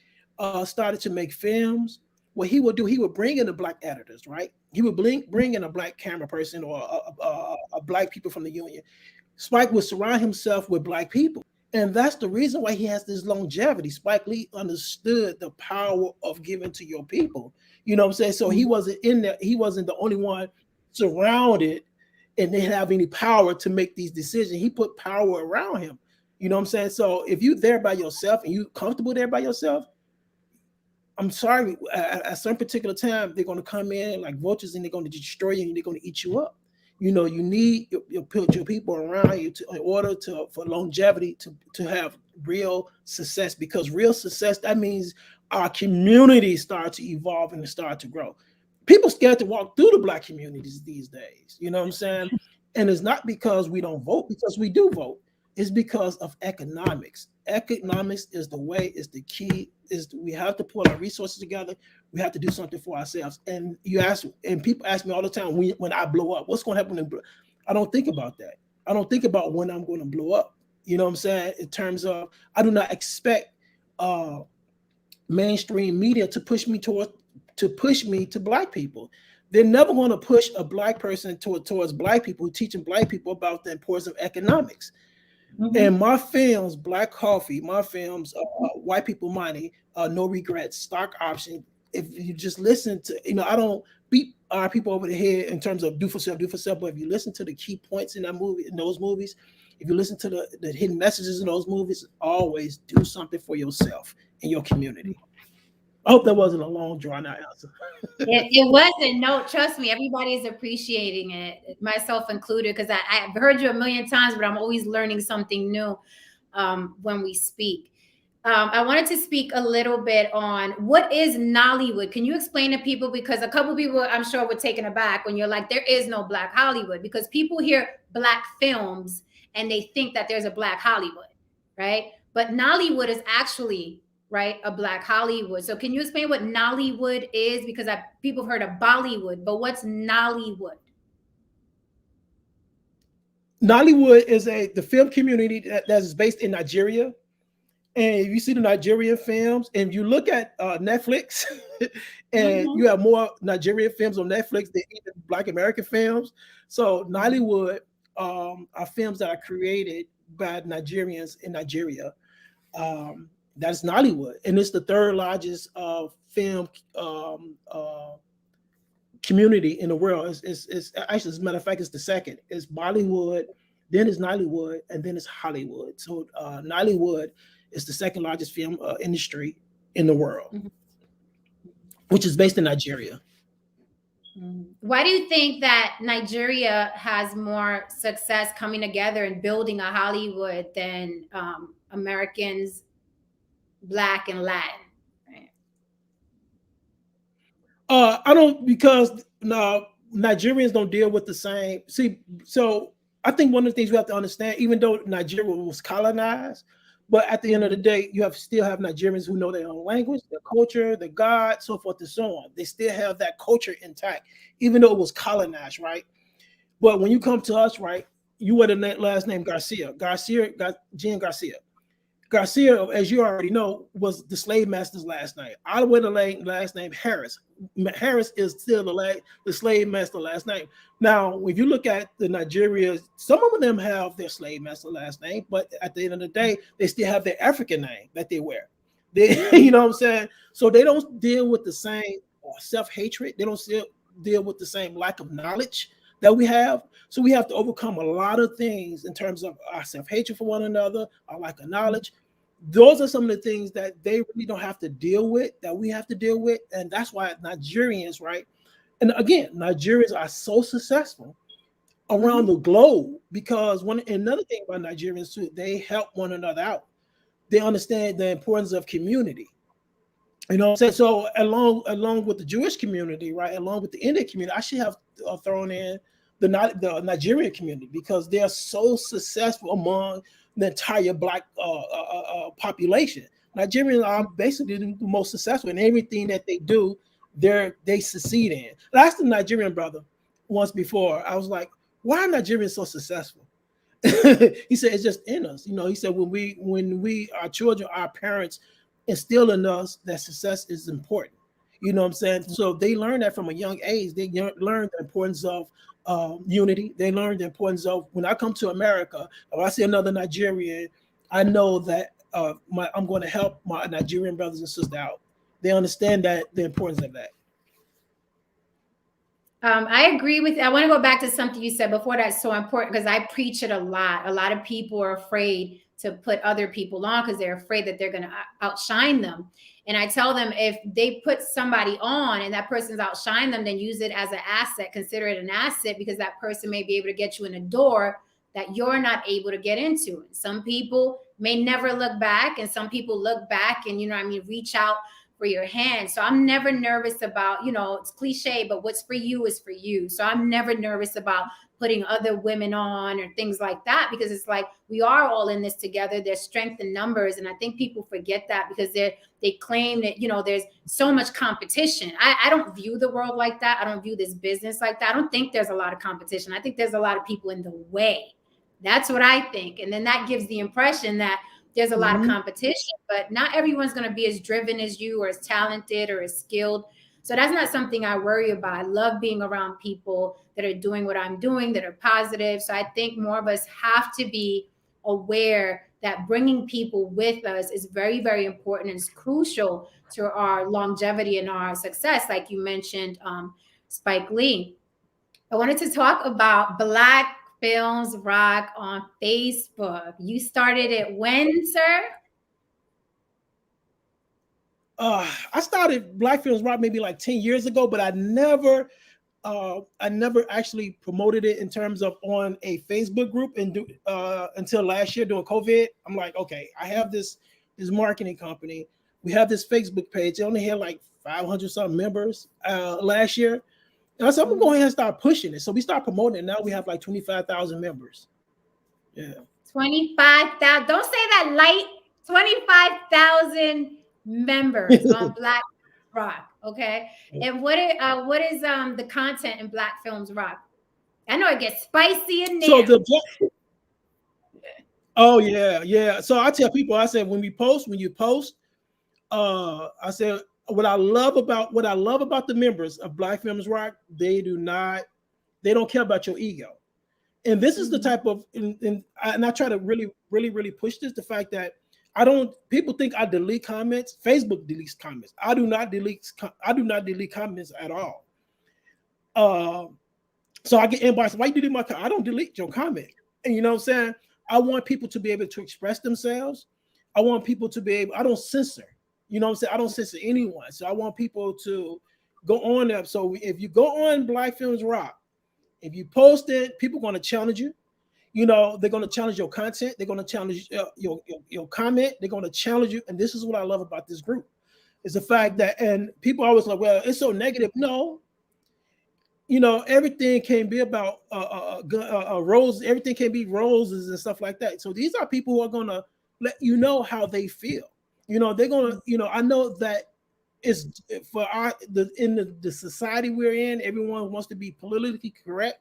started to make films, what he would do, he would bring in the black editors, right? He would bring in a black camera person or a black people from the union. Spike would surround himself with black people. And that's the reason why he has this longevity. Spike Lee understood the power of giving to your people. You know what I'm saying? So he wasn't in there. He wasn't the only one surrounded and didn't have any power to make these decisions. He put power around him. You know what I'm saying? So if you're there by yourself and you're comfortable there by yourself, I'm sorry, at a certain particular time, they're going to come in like vultures and they're going to destroy you and they're going to eat you up. You know, you need your people around you in order for longevity to have real success, because real success, that means our community start to evolve and start to grow. People scared to walk through the black communities these days. You know what I'm saying? And it's not because we don't vote, because we do vote. It's because of economics. Economics is the way, is the key, we have to pull our resources together. We have to do something for ourselves. And people ask me all the time, when I blow up, what's going to happen? I don't think about that. I don't think about when I'm going to blow up. You know what I'm saying? In terms of, I do not expect mainstream media to push me to black people. They're never going to push a black person towards black people, teaching black people about the importance of economics. And my films, Black Coffee, my films, White People Money, No Regrets, Stock Option. If you just listen to, you know, I don't beat our people over the head in terms of do for self, but if you listen to the key points in those movies, if you listen to the hidden messages in those movies, always do something for yourself and your community. I hope that wasn't a long, drawn-out answer. It wasn't. No, trust me, everybody is appreciating it, myself included, because I've heard you a million times, but I'm always learning something new when we speak. I wanted to speak a little bit on what is Nollywood. Can you explain to people? Because a couple of people, I'm sure, were taken aback when you're like, there is no Black Hollywood, because people hear Black films and they think that there's a Black Hollywood, right? But Nollywood is actually, right, a Black Hollywood. So can you explain what Nollywood is? Because people have heard of Bollywood, but what's Nollywood? Nollywood is the film community that is based in Nigeria. And if you see the Nigerian films, and you look at Netflix, and you have more Nigerian films on Netflix than even Black American films. So Nollywood are films that are created by Nigerians in Nigeria. That's Nollywood, and it's the third largest film community in the world. It's actually, as a matter of fact, it's the second. It's Bollywood, then it's Nollywood, and then it's Hollywood. So Nollywood is the second largest film industry in the world, which is based in Nigeria. Why do you think that Nigeria has more success coming together and building a Hollywood than Americans, Black and Latin? Right? I don't, because Nigerians don't deal with the same. See, so I think one of the things we have to understand, even though Nigeria was colonized, but at the end of the day, you still have Nigerians who know their own language, their culture, their God, so forth and so on. They still have that culture intact, even though it was colonized, right? But when you come to us, right, you were the last name Garcia, Jen Garcia. Garcia, as you already know, was the slave master's last name. I went the last name Harris. Harris is still the slave master last name. Now, if you look at the Nigerians, some of them have their slave master last name, but at the end of the day, they still have their African name that they wear. They, you know what I'm saying? So they don't deal with the same self-hatred. They don't still deal with the same lack of knowledge that we have. So we have to overcome a lot of things in terms of our self-hatred for one another, our lack of knowledge. Those are some of the things that they really don't have to deal with, that we have to deal with. And that's why Nigerians, right? And again, Nigerians are so successful around the globe because another thing about Nigerians too, they help one another out. They understand the importance of community. You know what I'm saying? So along with the Jewish community, right, along with the Indian community, I should have thrown in the Nigerian community because they are so successful among the entire Black population. Nigerians are basically the most successful in everything that they do. They succeed in. I asked the Nigerian brother once before. I was like, "Why are Nigerians so successful?" He said, "It's just in us." You know, he said, when we our children, our parents instill in us that success is important. You know what I'm saying? So they learn that from a young age. They learn the importance of unity. They learn the importance of when I come to America, or I see another Nigerian, I know that I'm going to help my Nigerian brothers and sisters out. They understand that the importance of that. I agree with. I want to go back to something you said before that's so important because I preach it a lot. A lot of people are afraid to put other people on because they're afraid that they're going to outshine them. And I tell them if they put somebody on and that person's outshine them, then use it as an asset. Consider it an asset because that person may be able to get you in a door that you're not able to get into. And some people may never look back, and some people look back and, you know what I mean, reach out for your hand. So I'm never nervous about, you know, it's cliche, but what's for you is for you. So I'm never nervous about putting other women on or things like that, because it's like we are all in this together. There's strength in numbers. And I think people forget that because they claim that, you know, there's so much competition. I don't view the world like that. I don't view this business like that. I don't think there's a lot of competition. I think there's a lot of people in the way. That's what I think. And then that gives the impression that there's a lot of competition, but not everyone's going to be as driven as you or as talented or as skilled. So that's not something I worry about. I love being around people that are doing what I'm doing, that are positive. So I think more of us have to be aware that bringing people with us is very, very important and it's crucial to our longevity and our success. Like you mentioned, Spike Lee. I wanted to talk about Black Films Rock on Facebook. You started it when, sir? I started Black Films Rock maybe like 10 years ago, but I never actually promoted it in terms of on a Facebook group until last year during COVID. I'm like, okay, I have this marketing company. We have this Facebook page. They only had like 500 something members last year. And I said, I'm going to go ahead and start pushing it. So we start promoting it. Now we have like 25,000 members. Yeah. 25,000. Don't say that light. 25,000 members on Black Rock. Okay. And what is the content in Black Films Rock? I know it gets spicy in there. Oh yeah. So I tell people, I said when you post, I said what I love about the members of Black Films Rock, they don't care about your ego. And this is the type of and I try to really push this, the fact that people think I delete comments. Facebook deletes comments. I do not delete comments at all. So I get inbox, why you delete my comment? I don't delete your comment. And you know what I'm saying? I want people to be able to express themselves. I want people to be able, I don't censor. You know what I'm saying? I don't censor anyone. So I want people to go on there. So if you go on Black Films Rock, if you post it, people are going to challenge you. You know, they're going to challenge your content. They're going to challenge your comment. They're going to challenge you. And this is what I love about this group is the fact that, and people are always like, well, it's so negative. No, you know, everything can be about roses. Everything can be roses and stuff like that. So these are people who are going to let you know how they feel. You know, they're going to, you know, I know that it's for the society we're in, everyone wants to be politically correct,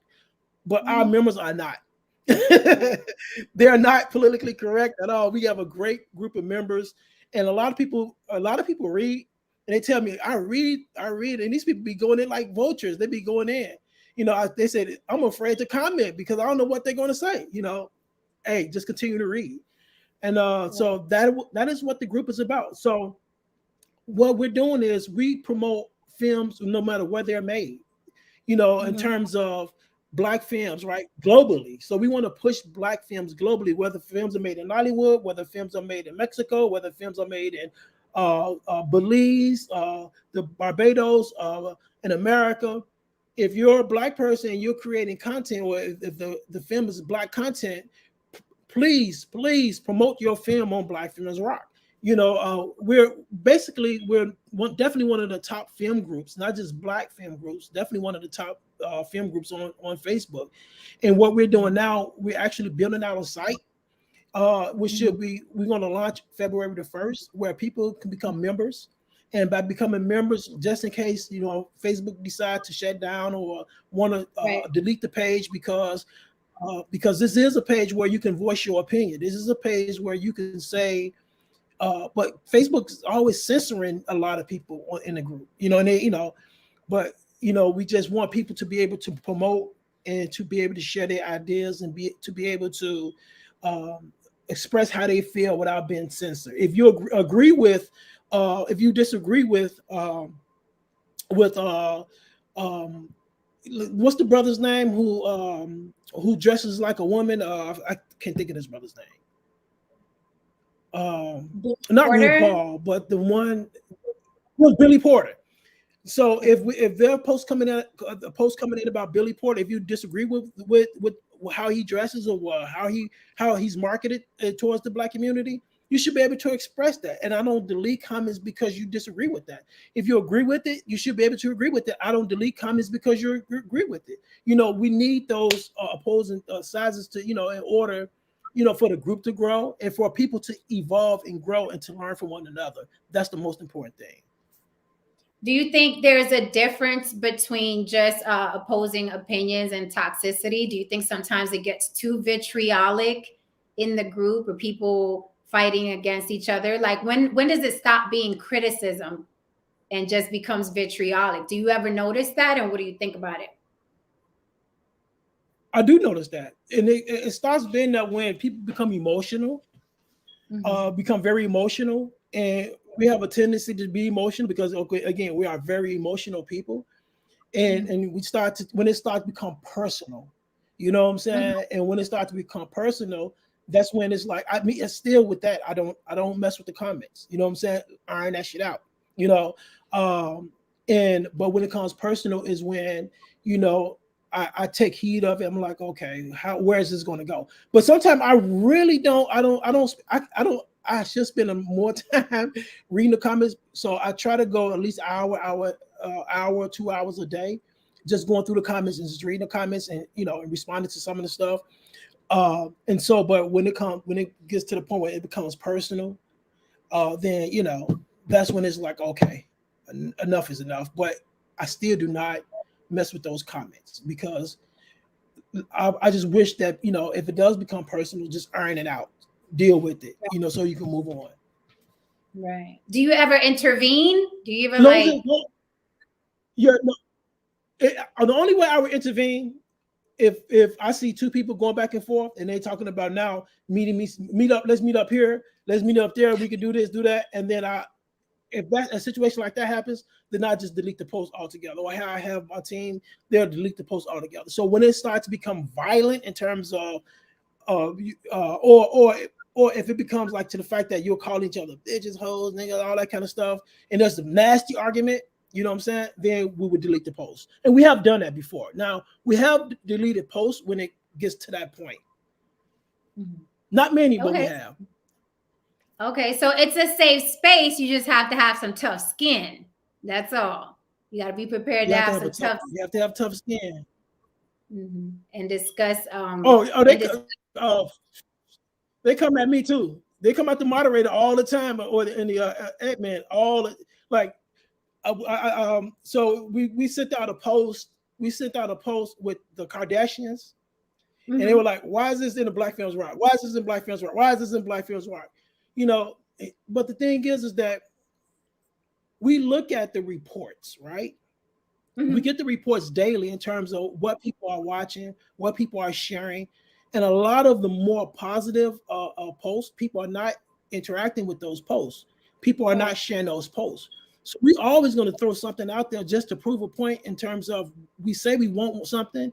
but our members are not. They're not politically correct at all. We have a great group of members, and a lot of people read, and they tell me, I read, and these people be going in like vultures. They be going in. They said, I'm afraid to comment because I don't know what they're going to say. Hey, just continue to read. And so that is what the group is about. So what we're doing is we promote films no matter where they're made, in terms of Black films, right? Globally. So we want to push Black films globally, whether films are made in Hollywood, whether films are made in Mexico, whether films are made in Belize, the Barbados, in America. If you're a Black person and you're creating content, or if the film is Black content, please promote your film on Black Films Rock. We're definitely one of the top film groups, not just Black film groups, definitely one of the top film groups on Facebook. And what we're doing now, we're actually building out a site, we're going to launch February the 1st, where people can become members. And by becoming members, just in case, Facebook decides to shut down or want to delete the page, because this is a page where you can voice your opinion. This is a page where you can say, but Facebook's always censoring a lot of people in the group, but we just want people to be able to promote and to be able to share their ideas and to be able to express how they feel without being censored. If you agree with, if you disagree with what's the brother's name who dresses like a woman? I can't think of his brother's name. Not RuPaul, but the one was Billy Porter. So if there are posts coming in about Billy Porter, if you disagree with how he dresses or how he's marketed towards the Black community, you should be able to express that. And I don't delete comments because you disagree with that. If you agree with it, you should be able to agree with it. I don't delete comments because you agree with it. We need those opposing sizes to, in order, for the group to grow and for people to evolve and grow and to learn from one another. That's the most important thing. Do you think there's a difference between just opposing opinions and toxicity? Do you think sometimes it gets too vitriolic in the group, or people fighting against each other? Like when does it stop being criticism and just becomes vitriolic? Do you ever notice that? And what do you think about it? I do notice that. And it starts being that when people become emotional, become very emotional, and we have a tendency to be emotional because, again, we are very emotional people. And we when it starts to become personal, you know what I'm saying? And when it starts to become personal, that's when it's like, it's still with that. I don't mess with the comments, you know what I'm saying? Iron that shit out, but when it comes personal is when, I take heed of it. I'm like, okay, where is this going to go? But sometimes I really don't. I should spend more time reading the comments. So I try to go at least hour, 2 hours a day, just going through the comments and just reading the comments and and responding to some of the stuff. And so, but when it gets to the point where it becomes personal, then that's when it's like, okay, enough is enough. But I still do not mess with those comments because I just wish that if it does become personal, just iron it out, deal with it, so you can move on. Right. Do you ever intervene? Do you ever the only way I would intervene if I see two people going back and forth and they talking about now let's meet up here, let's meet up there, we can do this, do that, and then if a situation like that happens, then I just delete the post altogether. Or I have my team, they'll delete the post altogether. So when it starts to become violent in terms of, or if it becomes like to the fact that you're calling each other bitches, hoes, niggas, all that kind of stuff, and there's a nasty argument, you know what I'm saying? Then we would delete the post. And we have done that before. Now, we have deleted posts when it gets to that point. Not many, but we have. Okay, so it's a safe space. You just have to have some tough skin. That's all. You got to be prepared to have some tough. You have to have tough skin. And discuss. They come at me too. They come at the moderator all the time, or in the admin. So we sent out a post. We sent out a post with the Kardashians, And they were like, why is this in the Black Films Rock? Why is this in Black Films Rock? Why is this in Black Films Rock? You know, but the thing is that we look at the reports, right? We get the reports daily in terms of what people are watching, what people are sharing. And a lot of the more positive posts, people are not interacting with those posts. People are not sharing those posts. So we're always going to throw something out there just to prove a point in terms of we say we want something,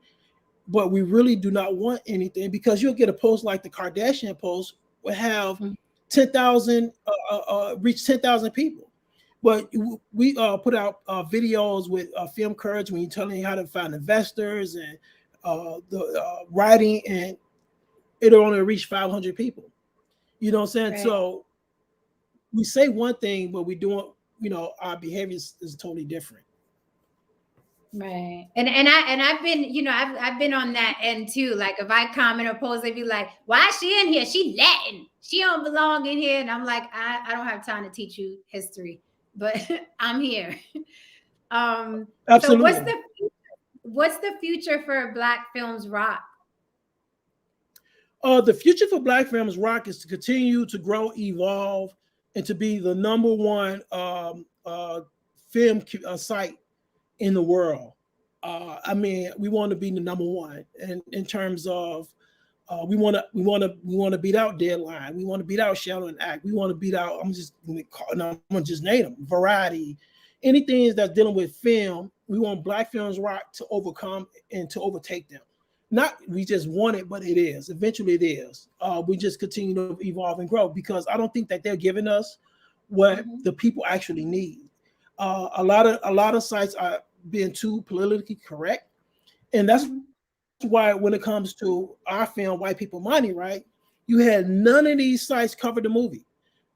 but we really do not want anything, because you'll get a post like the Kardashian post will have 10,000, reach 10,000 people. But we put out videos with film courage when you're telling you how to find investors and the writing, and it'll only reach 500 people. You know what I'm saying? Right. So we say one thing, but we doing, you know, our behavior is totally different. Right. And I've been, you know, I've been on that end too. Like if I comment or post, they'd be like, why is she in here? She Latin. She don't belong in here. And I'm like, I don't have time to teach you history, but I'm here. Absolutely. So what's the future for Black Films Rock? The future for Black Films Rock is to continue to grow, evolve, and to be the #1 film site in the world. I mean, we want to be the #1 in terms of we want to beat out Deadline. We want to beat out Shadow and Act. We want to beat out. I'm gonna just name them. Variety, anything that's dealing with film. We want Black Films Rock to overcome and to overtake them. Not we just want it, but it is. Eventually, it is. We just continue to evolve and grow, because I don't think that they're giving us what the people actually need. A lot of sites are being too politically correct, and that's why when it comes to our film, White People Money, right? You had none of these sites cover the movie.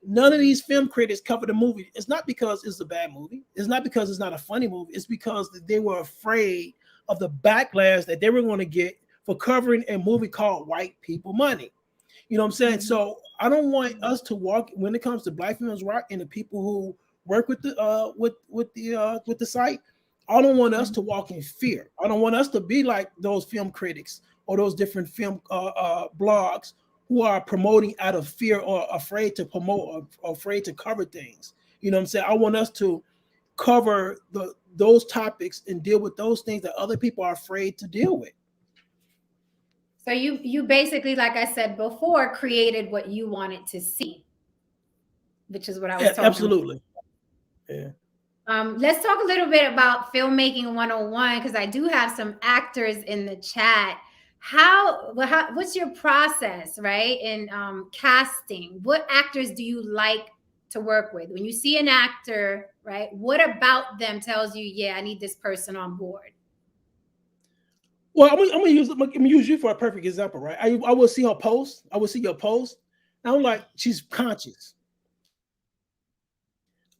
None of these film critics cover the movie. It's not because it's a bad movie. It's not because it's not a funny movie. It's because they were afraid of the backlash that they were going to get for covering a movie called White People Money. You know what I'm saying? So I don't want us to walk, when it comes to Black Films Rock and the people who work with the site, I don't want us to walk in fear. I don't want us to be like those film critics or those different film blogs who are promoting out of fear or afraid to promote or afraid to cover things. You know what I'm saying? I want us to cover those topics and deal with those things that other people are afraid to deal with. So you basically, like I said before, created what you wanted to see, which is what I was talking absolutely. About. Yeah. Let's talk a little bit about filmmaking 101, because I do have some actors in the chat. What's your process, right, in casting? What actors do you like to work with? When you see an actor, right, what about them tells you, yeah, I need this person on board? Well, I'm gonna use you for a perfect example, right? I will see her post. I will see your post. And I'm like, she's conscious.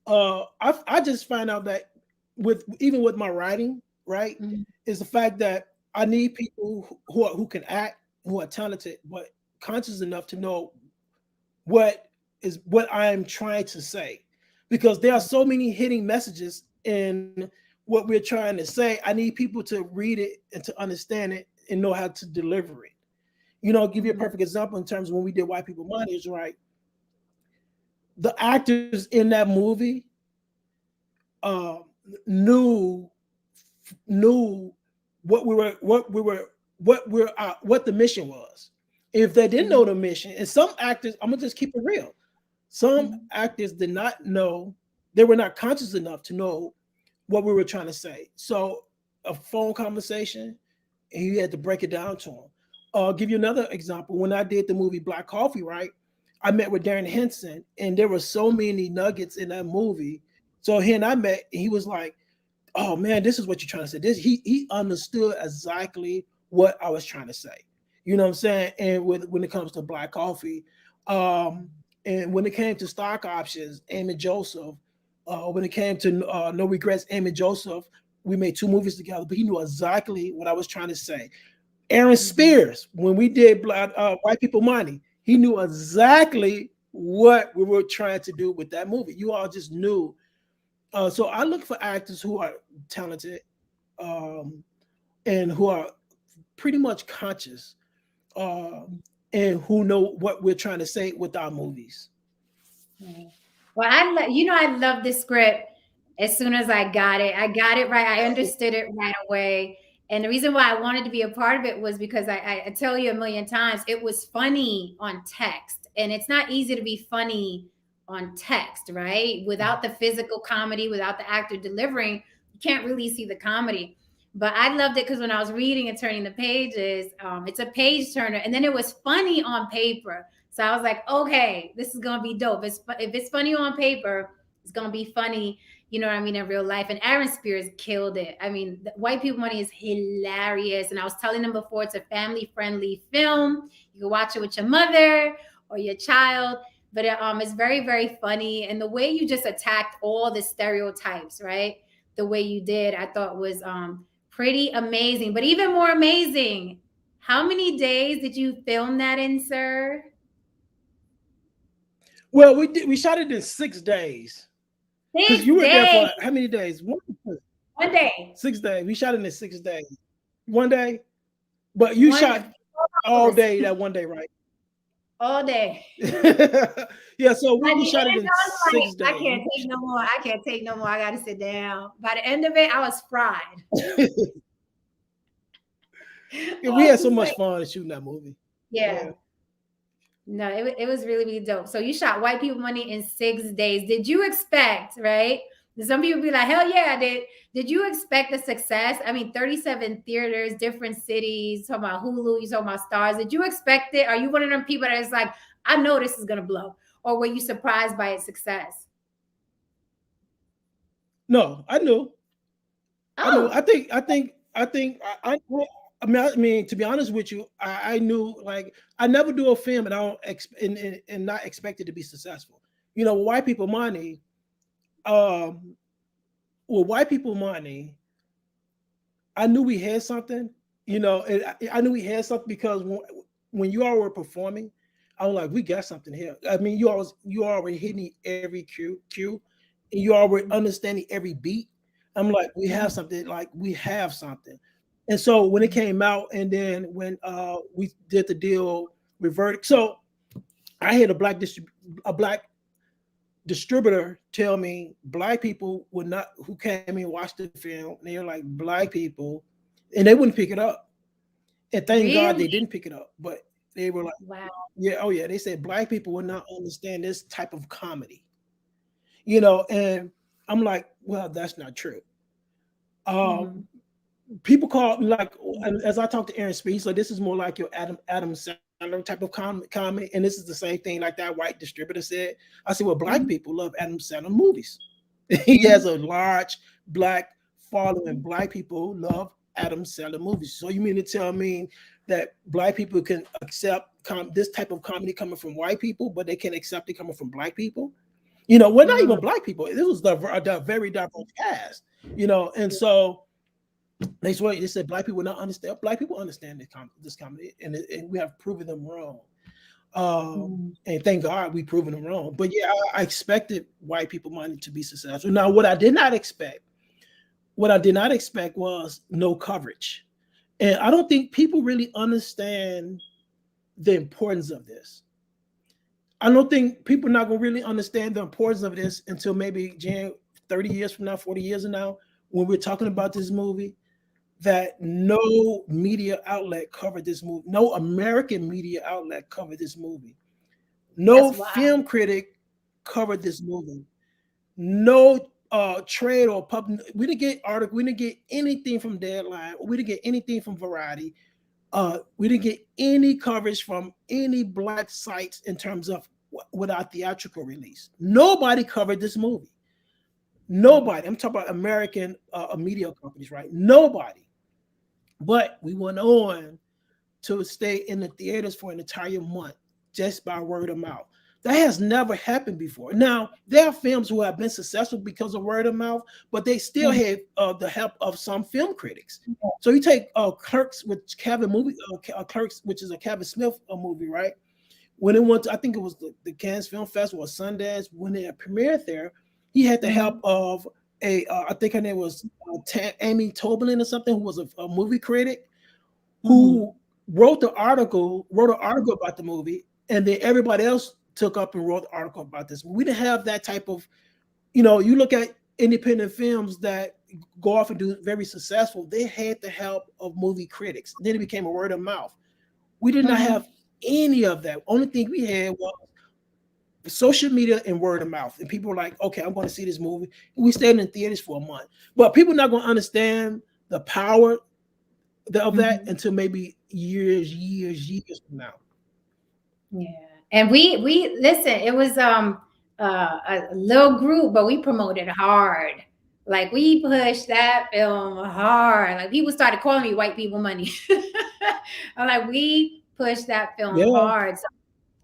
I just find out that even with my writing, right, is the fact that I need people who can act, who are talented, but conscious enough to know what I am trying to say, because there are so many hidden messages in what we're trying to say. I need people to read it and to understand it and know how to deliver it. You know, I'll give you a perfect example in terms of when we did White People Money, is right. The actors in that movie knew what the mission was. If they didn't know the mission, and some actors, I'm gonna just keep it real. Some actors did not know, they were not conscious enough to know what we were trying to say. So a phone conversation, and you had to break it down to them. I'll give you another example. When I did the movie Black Coffee, right, I met with Darren Henson, and there were so many nuggets in that movie. So he and I met, and he was like, oh man, this is what you're trying to say. He understood exactly what I was trying to say. You know what I'm saying? And when it comes to Black Coffee, and when it came to stock options, Amy Joseph, when it came to No Regrets, Amy Joseph, we made 2 movies together, but he knew exactly what I was trying to say. Aaron Spears, when we did White People Money, he knew exactly what we were trying to do with that movie. You all just knew. So I look for actors who are talented and who are pretty much conscious and who know what we're trying to say with our movies. Well, I love this script. As soon as I got it right. I understood it right away. And the reason why I wanted to be a part of it was because I tell you a million times, it was funny on text. And it's not easy to be funny on text, right? Without the physical comedy, without the actor delivering, you can't really see the comedy. But I loved it because when I was reading and turning the pages, it's a page turner. And then it was funny on paper. So I was like, okay, this is gonna be dope. If it's funny on paper, it's gonna be funny, you know what I mean, in real life. And Aaron Spears killed it. I mean, White People Money is hilarious. And I was telling them before, it's a family-friendly film. You can watch it with your mother or your child. But it's very, very funny. And the way you just attacked all the stereotypes, right? The way you did, I thought was pretty amazing. But even more amazing, how many days did you film that in, sir? Well, we shot it in 6 days. Because you were there for how many days? 1 day. 6 days. We shot it in 6 days. 1 day. But you shot all day that 1 day, right? All day. Yeah, so we shot it in 6 days. I can't take no more. I gotta sit down. By the end of it, I was fried. Yeah, we had so much fun shooting that movie. Yeah. No, it was really, really dope. So you shot White People Money in 6 days. Did you expect, right? Some people be like, hell yeah, I did. Did you expect the success? I mean, 37 theaters, different cities, talking about Hulu, you talking about Stars. Did you expect it? Are you one of them people that is like, I know this is going to blow? Or were you surprised by its success? No, I knew. Oh. I mean, to be honest with you, I knew, like, I never do a film and I don't and not expect it to be successful. You know, White People Money, White People Money, I knew we had something. You know, I knew we had something because when you all were performing, I was like, we got something here. I mean, you already hitting every cue, and you already understanding every beat. I'm like, we have something. Like, we have something. And so when it came out, and then when we did the deal with Verdict, so I had a black distributor tell me Black people would not, who came and watched the film, and they were like, Black people, and they wouldn't pick it up. And thank God they didn't pick it up. But they were like, wow. Yeah, oh yeah. They said Black people would not understand this type of comedy. You know, and I'm like, well, that's not true. People call, like, as I talked to Aaron Speed, so this is more like your Adam Sandler type of comment, and this is the same thing like that white distributor said. I said, well, Black people love Adam Sandler movies. He has a large Black following. Black people love Adam Sandler movies. So you mean to tell me that Black people can accept this type of comedy coming from white people, but they can't accept it coming from Black people? You know, we're not even Black people. This was the very diverse cast. You know, and so they said Black people not understand. Black people understand this comedy, and we have proven them wrong. And thank God we proven them wrong. But yeah, I expected White People Money to be successful. Now, what I did not expect was no coverage, and I don't think people really understand the importance of this. I don't think people are not going to really understand the importance of this until maybe 30 years from now, 40 years from now, when we're talking about this movie, that no media outlet covered this movie. No American media outlet covered this movie. No film critic covered this movie. No trade or pub. We didn't get article. We didn't get anything from Deadline. We didn't get anything from Variety. We didn't get any coverage from any Black sites in terms of with our theatrical release. Nobody covered this movie. Nobody. I'm talking about American media companies, right? Nobody. But we went on to stay in the theaters for an entire month just by word of mouth. That has never happened before. Now, there are films who have been successful because of word of mouth, but they still have the help of some film critics. So you take Clerks, which Clerks, which is a Kevin Smith movie, right? When it went to, I think it was the Cannes Film Festival or Sundance, when it premiered there, he had the help of I think her name was Amy Tobelin or something, who was a movie critic, who wrote an article about the movie, and then everybody else took up and wrote an article about this. We didn't have that type of, you look at independent films that go off and do very successful. They had the help of movie critics. Then it became a word of mouth. We did not have any of that. Only thing we had was social media and word of mouth. And people were like, okay, I'm going to see this movie. And we stayed in theaters for a month. But people are not going to understand the power of that until maybe years from now. Yeah. And we listen, it was a little group, but we promoted hard. Like we pushed that film hard. Like people started calling me white people money. I'm like, we pushed that film hard. So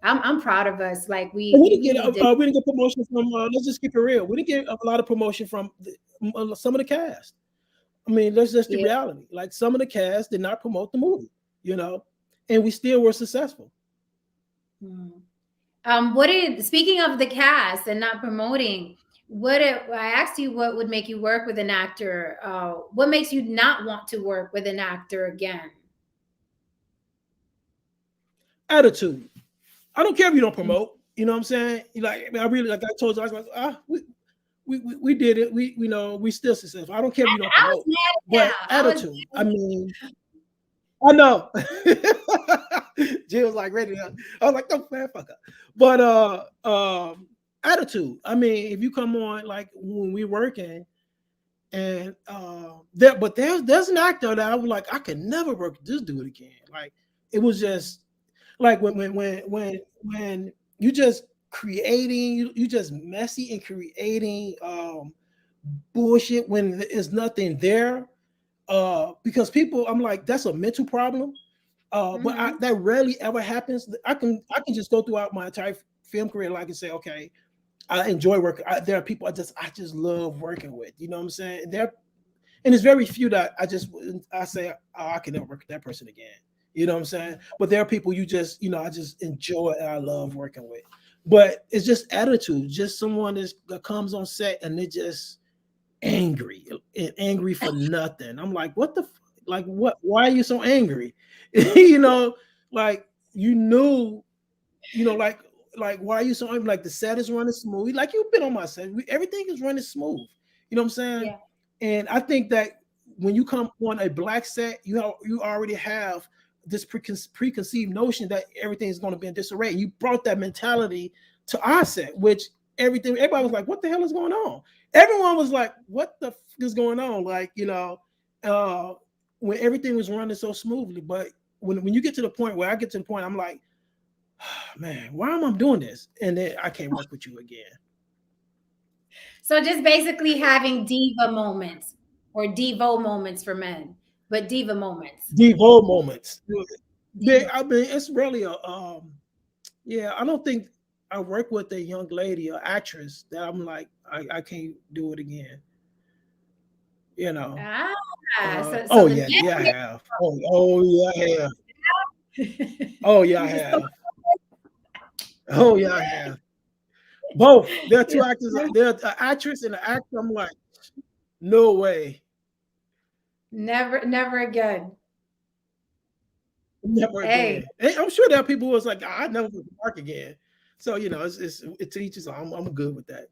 I'm proud of us. Like we didn't get promotion from. Let's just keep it real. We didn't get a lot of promotion from some of the cast. I mean, that's just the reality. Like some of the cast did not promote the movie, and we still were successful. Speaking of the cast and not promoting, I asked you what would make you work with an actor. What makes you not want to work with an actor again? Attitude. I don't care if you don't promote. You know what I'm saying? Like I really, like I told you, I was like, we did it. We still successful. I don't care if you don't promote. But attitude. I mean, I know. Jill was like ready to. I was like, don't man, fuck up. But attitude. I mean, if you come on like when we're working, and there's an actor that I was like, I could never work with this dude again. Like it was just like when you just creating, you just messy and creating bullshit when there's nothing there. Because people, I'm like, that's a mental problem. But that rarely ever happens. I can just go throughout my entire film career, like and say, okay, I enjoy working. There are people I just love working with. You know what I'm saying? And it's very few that I say, oh, I can never work with that person again. You know what I'm saying? But there are people I just enjoy and I love working with. But it's just attitude. Just someone that comes on set and they're just angry for nothing. I'm like, what the like what? Why are you so angry? Like you knew, like why are you so angry? Like the set is running smooth. Like you've been on my set, everything is running smooth. You know what I'm saying? Yeah. And I think that when you come on a black set, you already have this preconceived notion that everything is going to be in disarray. You brought that mentality to our set, which everybody was like, what the hell is going on? Everyone was like, what the fuck is going on? Like, when everything was running so smoothly. But when you get to the point where I get to the point, I'm like, oh, man, why am I doing this? And then I can't work with you again. So just basically having diva moments or Devo moments for men, but diva moments. Devo moments. I mean, it's really I don't think I work with a young lady or actress that I'm like, I can't do it again. I have. Oh yeah, I have. Oh yeah, I have. Oh yeah, I have. Oh yeah, I have. Both. There are two actors. There's an actress and an actor. I'm like, no way. Never again. Never again. And I'm sure there are people who was like, I never work again. So it's teaches. I'm good with that.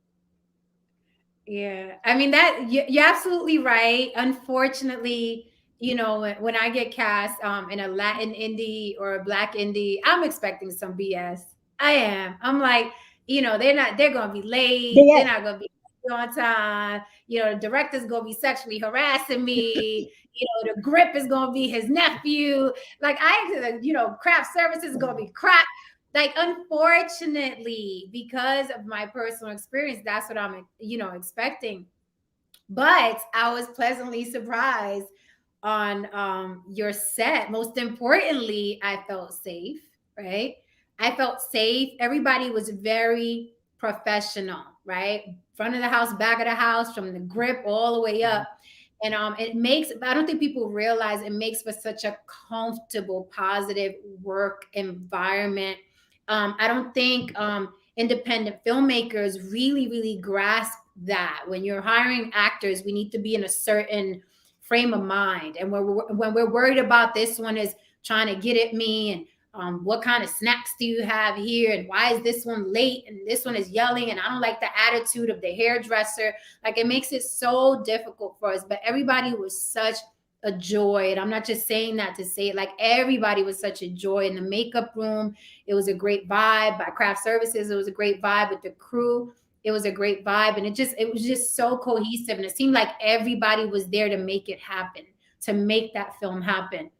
Yeah, I mean that you're absolutely right. Unfortunately, when I get cast in a Latin indie or a Black indie, I'm expecting some BS. I am. I'm like, they're gonna be late. They're not gonna be on time. The director's gonna be sexually harassing me. The grip is gonna be his nephew. Like craft services is gonna be crap. Like, unfortunately, because of my personal experience, that's what I'm, expecting. But I was pleasantly surprised on your set. Most importantly, I felt safe, right? I felt safe. Everybody was very professional, right? Front of the house, back of the house, from the grip all the way up. And I don't think people realize it makes for such a comfortable, positive work environment. I don't think independent filmmakers really grasp that. When you're hiring actors, we need to be in a certain frame of mind. And when we're worried about this one is trying to get at me and what kind of snacks do you have here? And why is this one late? And this one is yelling. And I don't like the attitude of the hairdresser. Like, it makes it so difficult for us. But everybody was such a joy. And I'm not just saying that to say it, like, everybody was such a joy in the makeup room. It was a great vibe. By craft services, it was a great vibe with the crew. It was a great vibe. And it was just so cohesive. And it seemed like everybody was there to make it happen, to make that film happen.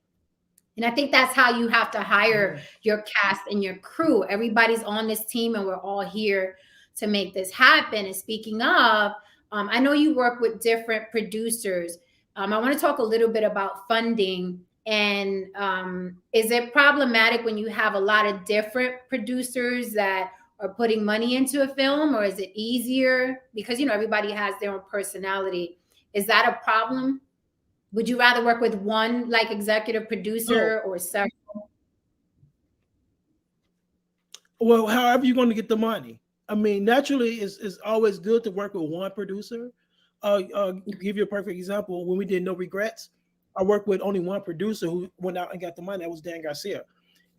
And I think that's how you have to hire your cast and your crew. Everybody's on this team and we're all here to make this happen. And speaking of, I know you work with different producers. I want to talk a little bit about funding. And is it problematic when you have a lot of different producers that are putting money into a film, or is it easier? Because, everybody has their own personality. Is that a problem? Would you rather work with one like executive producer or several? Well, however you're going to get the money. I mean, naturally, it's always good to work with one producer. Give you a perfect example. When we did No Regrets, I worked with only one producer who went out and got the money. That was Dan Garcia.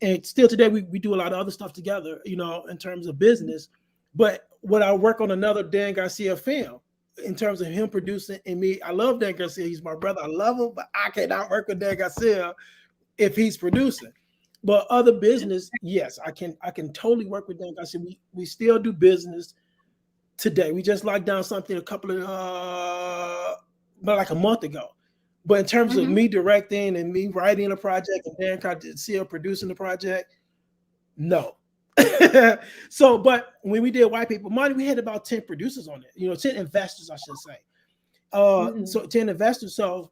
And still today, we do a lot of other stuff together, in terms of business. But when I work on another Dan Garcia film, in terms of him producing and me, I love Dan Garcia. He's my brother. I love him, but I cannot work with Dan Garcia if he's producing. But other business, yes, I can totally work with Dan Garcia. We still do business today. We just locked down something about like a month ago. But in terms of me directing and me writing a project and Dan Garcia producing the project, no. So, but when we did White People Money, we had about 10 producers on it, 10 investors, I should say. So 10 investors. So,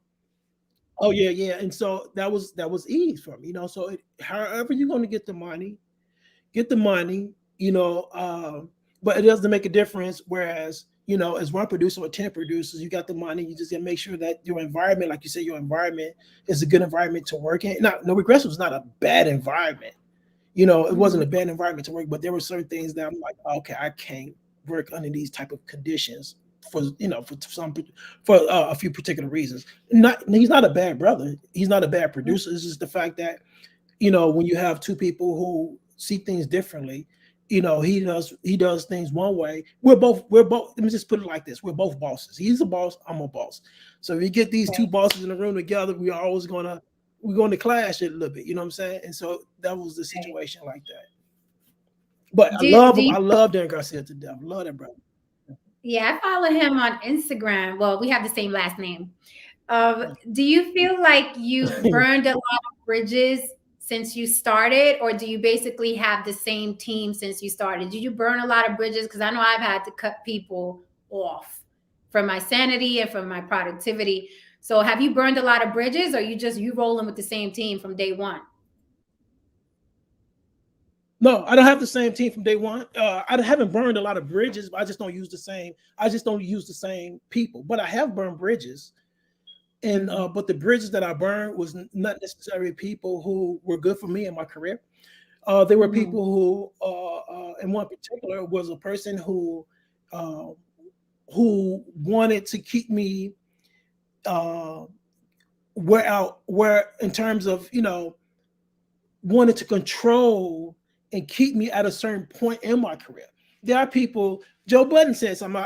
yeah. And so that was ease for me, so however you're going to get the money, but it doesn't make a difference. Whereas, as one producer or 10 producers, you got the money, you just got to make sure that your environment, like you said, your environment is a good environment to work in. Now, No Regrets was not a bad environment. It wasn't a bad environment to work, but there were certain things that I'm like, okay, I can't work under these type of conditions for a few particular reasons. He's not a bad brother. He's not a bad producer. It's just the fact that, when you have two people who see things differently, he does things one way. We're both, let me just put it like this. We're both bosses. He's a boss. I'm a boss. So if you get these two bosses in the room together, we're going to clash it a little bit, you know what I'm saying? And so that was the situation like that. But I love him. I love Dan Garcia to death. I love that brother. Yeah, I follow him on Instagram. Well, we have the same last name. Do you feel like you burned a lot of bridges since you started, or do you basically have the same team since you started? Did you burn a lot of bridges? Because I know I've had to cut people off for my sanity and for my productivity. So have you burned a lot of bridges, or you rolling with the same team from day one? No, I don't have the same team from day one. I haven't burned a lot of bridges, but I just don't use the same people. But I have burned bridges. And but the bridges that I burned was not necessarily people who were good for me in my career. There were people who, in one particular, was a person who wanted to keep me where in terms of wanted to control and keep me at a certain point in my career. There are people. Joe Budden said something.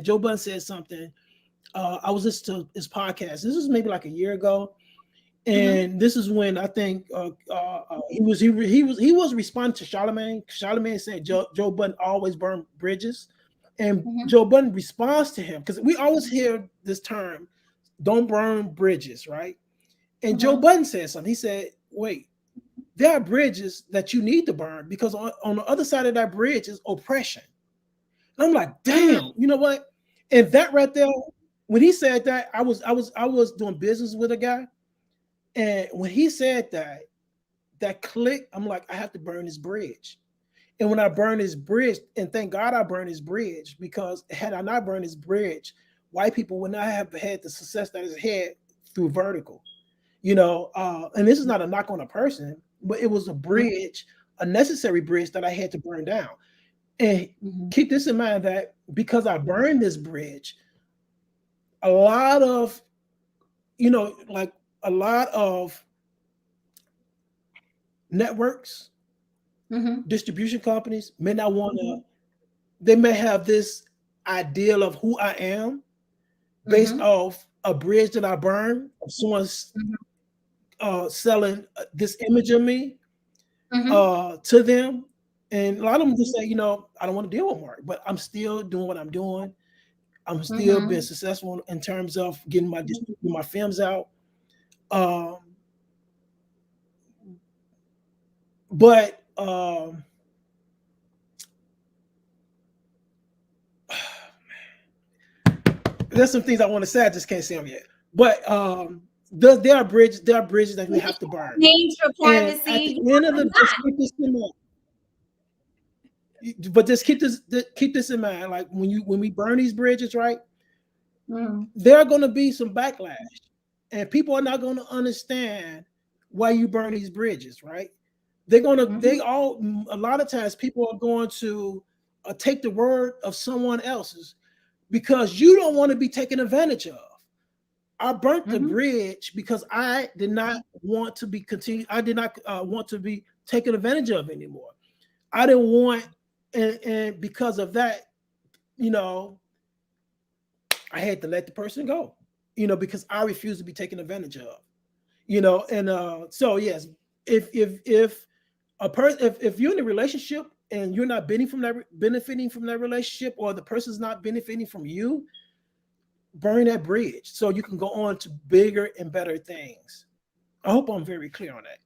Joe Budden said something. I was listening to his podcast. This was maybe like a year ago, and this is when I think he was responding to Charlemagne. Charlemagne said Joe Budden always burned bridges, and Joe Budden responds to him, because we always hear this term, "Don't burn bridges," right? And Joe Budden said something. He said, "Wait, there are bridges that you need to burn, because on the other side of that bridge is oppression." And I'm like, damn, you know what? And that right there. When he said that, I was doing business with a guy, and when he said that click, I'm like, I have to burn this bridge. And when I burned this bridge, and thank God I burned this bridge, because had I not burned this bridge, white people would not have had the success that it's had through vertical. And this is not a knock on a person, but it was a bridge, a necessary bridge that I had to burn down. And keep this in mind, that because I burned this bridge, a lot of networks, distribution companies may not want to, they may have this ideal of who I am based off a bridge that I burn, of someone's selling this image of me to them. And a lot of them just say, you know, I don't want to deal with Mark, but I'm still doing what I'm doing. I'm still being successful in terms of getting my films out. But there's some things I want to say. I just can't say them yet. But there are bridges that we have to burn. Names for privacy. And at the end of the, just keep this in mind. But just keep this in mind. Like when we burn these bridges, right? There are going to be some backlash, and people are not going to understand why you burn these bridges, right? They're going to a lot of times people are going to take the word of someone else's because you don't want to be taken advantage of. I burnt the bridge because I did not want to be I did not want to be taken advantage of anymore. I didn't want, and because of that, you know, I had to let the person go, you know, because I refused to be taken advantage of, you know. And so yes, if a person, if you're in a relationship and you're not benefiting from that relationship, or the person's not benefiting from you, burn that bridge so you can go on to bigger and better things. I hope I'm very clear on that.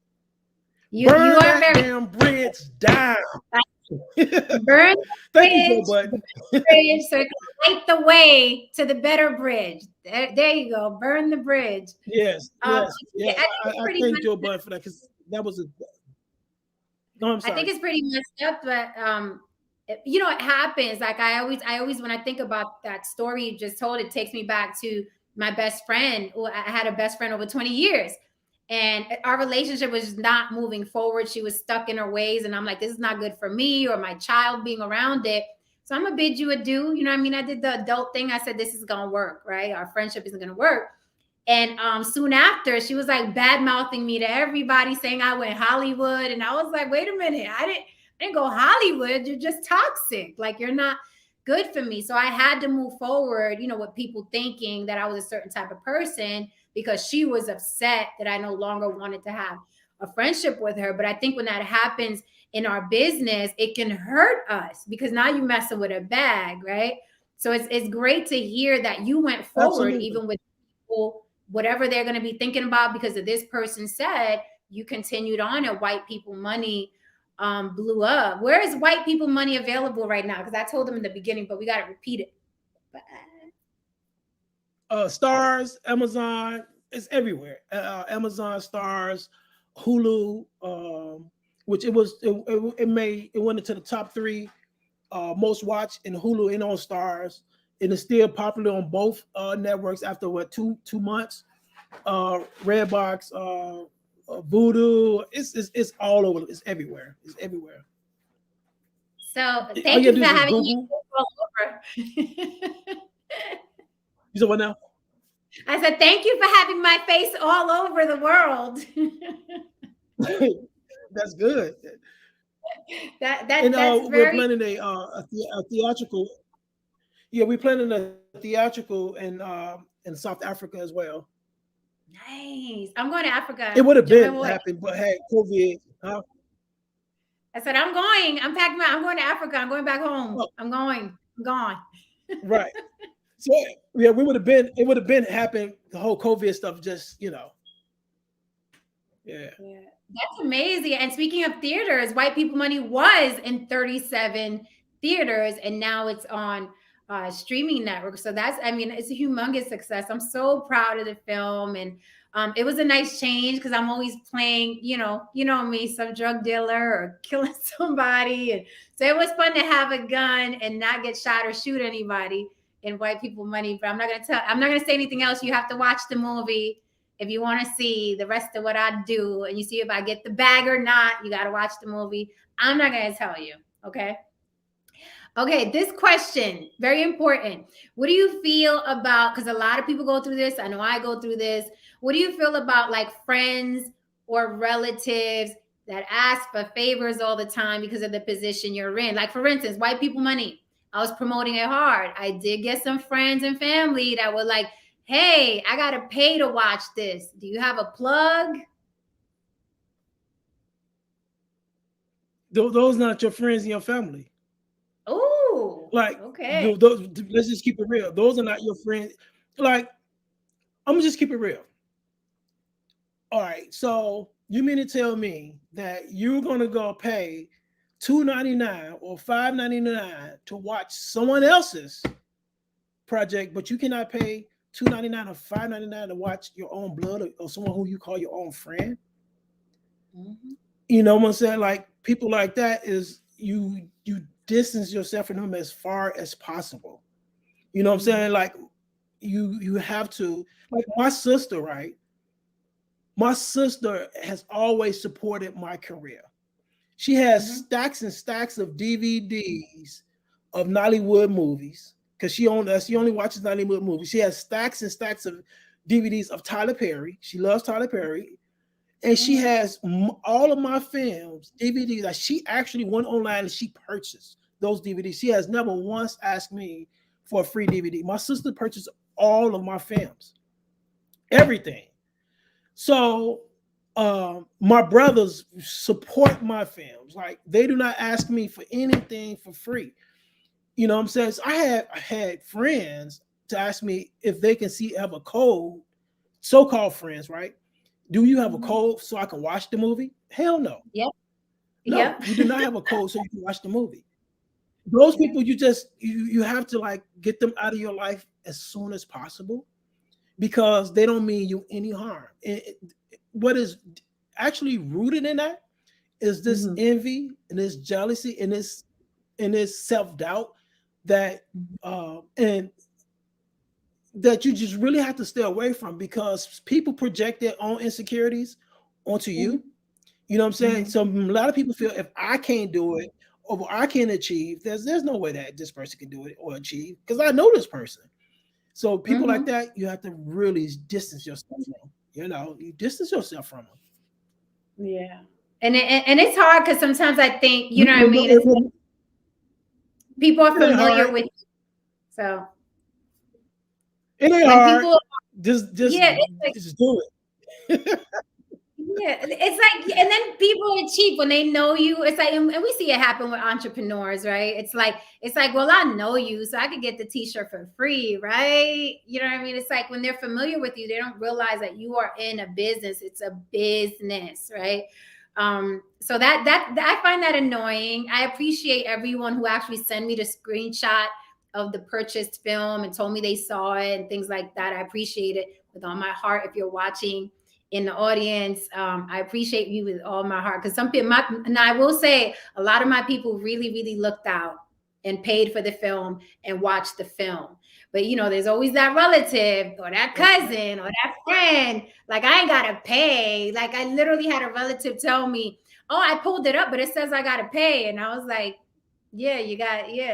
Burn that damn bridge down. Burn the bridge, so it can light the way to the better bridge. There you go. Burn the bridge. Yes. I thank Joe Budden for that, because that was a. No, I'm sorry. I think it's pretty messed up, but you know, it happens. Like I always, when I think about that story you just told, it takes me back to my best friend. I had a best friend over 20 years. And our relationship was not moving forward. She was stuck in her ways. And I'm like, this is not good for me or my child being around it. So I'm going to bid you adieu. You know what I mean? I did the adult thing. I said, this is going to work, right? Our friendship isn't going to work. And soon after, she was like bad mouthing me to everybody, saying I went Hollywood. And I was like, wait a minute. I didn't go Hollywood. You're just toxic. Like, you're not good for me. So I had to move forward, you know, with people thinking that I was a certain type of person, because she was upset that I no longer wanted to have a friendship with her. But I think when that happens in our business, it can hurt us, because now you're messing with a bag, right? So it's great to hear that you went forward. Absolutely. Even with people, whatever they're going to be thinking about because of this person said, you continued on, and White People Money blew up. Where is White People Money available right now? Because I told them in the beginning, but we got to repeat it. Stars, Amazon, it's everywhere. Amazon, Stars, Hulu, which it went into the top 3 most watched in Hulu and on Stars. And it's still popular on both networks after what, two months. Redbox, Voodoo, it's all over. It's everywhere. It's everywhere. So thank you for having me all over. You said what now? I said, thank you for having my face all over the world. That's good. And we're planning a theatrical. Yeah, we're planning a theatrical in South Africa as well. Nice. I'm going to Africa. It would have been happened, but hey, COVID. Huh? I said, I'm packing I'm going to Africa. I'm going back home. Oh. I'm gone. Right. So yeah, it would have been happened, the whole COVID stuff, just, you know. Yeah. That's amazing. And speaking of theaters, White People Money was in 37 theaters, and now it's on streaming networks. So that's, I mean, it's a humongous success. I'm so proud of the film. And it was a nice change, because I'm always playing, you know me, some drug dealer or killing somebody. And so it was fun to have a gun and not get shot or shoot anybody in White People Money. But I'm not going to say anything else. You have to watch the movie if you want to see the rest of what I do, and you see if I get the bag or not. You got to watch the movie. I'm not going to tell you. Okay, this question, very important. What do you feel about, because a lot of people go through this, I know I go through this. What do you feel about like friends or relatives that ask for favors all the time because of the position you're in. Like, for instance, white people money. I was promoting it hard. I did get some friends and family that were like, hey, I got to pay to watch this. Do you have a plug? Those not your friends and your family. Oh, Like, okay. let's just keep it real. Those are not your friends. Like, I'm gonna just keep it real. All right, so you mean to tell me that you're gonna go pay $2.99 or $5.99 to watch someone else's project, but you cannot pay $2.99 or $5.99 to watch your own blood or someone who you call your own friend? Mm-hmm. You know what I'm saying? Like, people like that is you distance yourself from them as far as possible. You know what I'm saying? Like, you have to, like, my sister, right? My sister has always supported my career. She has stacks and stacks of DVDs of Nollywood movies because she only watches Nollywood movies. She has stacks and stacks of DVDs of Tyler Perry. She loves Tyler Perry. And she has all of my films, DVDs. Like, she actually went online and she purchased those DVDs. She has never once asked me for a free DVD. My sister purchased all of my films, everything. So my brothers support my films. Like, they do not ask me for anything for free. You know what I'm saying? So I had friends to ask me if they can have a code, so-called friends, right? Do you have a code so I can watch the movie? Hell no. Yep. No, you do not have a code so you can watch the movie. Those people, you have to, like, get them out of your life as soon as possible, because they don't mean you any harm. What is actually rooted in that is this envy and this jealousy and this self-doubt that and that you just really have to stay away from, because people project their own insecurities onto you. You know what I'm saying? So a lot of people feel, if I can't do it or I can't achieve, there's no way that this person can do it or achieve, because I know this person. So people like that, you have to really distance yourself from. You know, you distance yourself from them. Yeah. And it's hard because sometimes I think, you know what I mean? It's like people are familiar with you. So it ain't hard. Just do it. Yeah, it's like, and then people are cheap when they know you. It's like, and we see it happen with entrepreneurs, right? It's like, well, I know you, so I could get the t-shirt for free, right? You know what I mean? It's like when they're familiar with you, they don't realize that you are in a business. It's a business, right? So that I find that annoying. I appreciate everyone who actually sent me the screenshot of the purchased film and told me they saw it and things like that. I appreciate it with all my heart. If you're watching in the audience, I appreciate you with all my heart, because some people, and I will say, a lot of my people really, really looked out and paid for the film and watched the film. But, you know, there's always that relative or that cousin or that friend. Like, I ain't got to pay. Like, I literally had a relative tell me, oh, I pulled it up, but it says I got to pay. And I was like, yeah,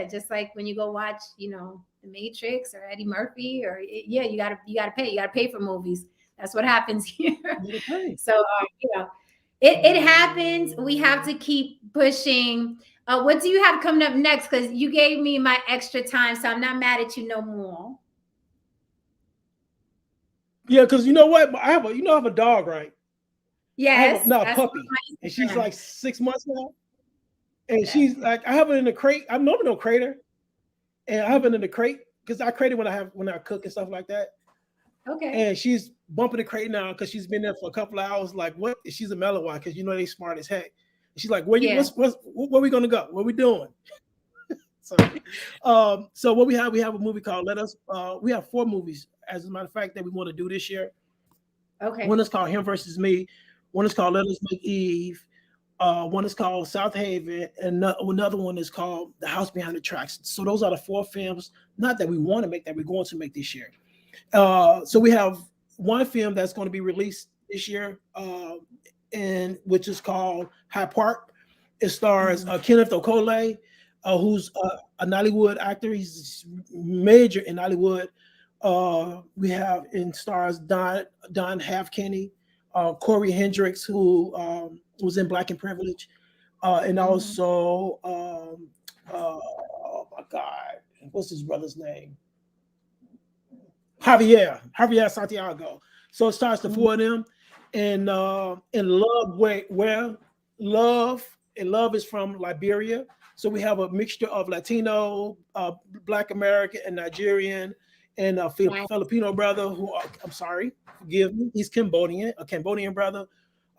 just like when you go watch, you know, The Matrix or Eddie Murphy, or you got to pay. You got to pay for movies. That's what happens here. So, you know, it happens. We have to keep pushing. What do you have coming up next? Because you gave me my extra time, so I'm not mad at you no more. Yeah, because you know what? I have a dog, right? Yes. I have a puppy, and she's like 6 months now. And she's like, I have it in the crate. I'm normally no crater, and I have it in the crate because I crate it when I cook and stuff like that. Okay. And she's bumping the crate now because she's been there for a couple of hours. Like, what? She's a mellow one because you know they smart as heck. And she's like, where are we gonna go? What are we doing? So what we have a movie called Let Us. We have 4 movies, as a matter of fact, that we want to do this year. Okay. One is called Him versus Me. One is called Let Us Make Eve. One is called South Haven, and another one is called The House Behind the Tracks. So those are the 4 films, not that we want to make, that we're going to make this year. So we have one film that's going to be released this year, and which is called High Park. It stars Kenneth Okolie, who's a Nollywood actor. He's major in Nollywood. We have in stars Don Halfkenny, Corey Hendricks, who was in Black and Privilege, and Mhm. also oh my God, what's his brother's name? Javier Santiago. So it starts the Mhm. four of them, and love where love and love is from Liberia. So we have a mixture of Latino, Black American, and Nigerian, and a Nice. Filipino brother who I'm sorry, forgive me, he's Cambodian, a Cambodian brother,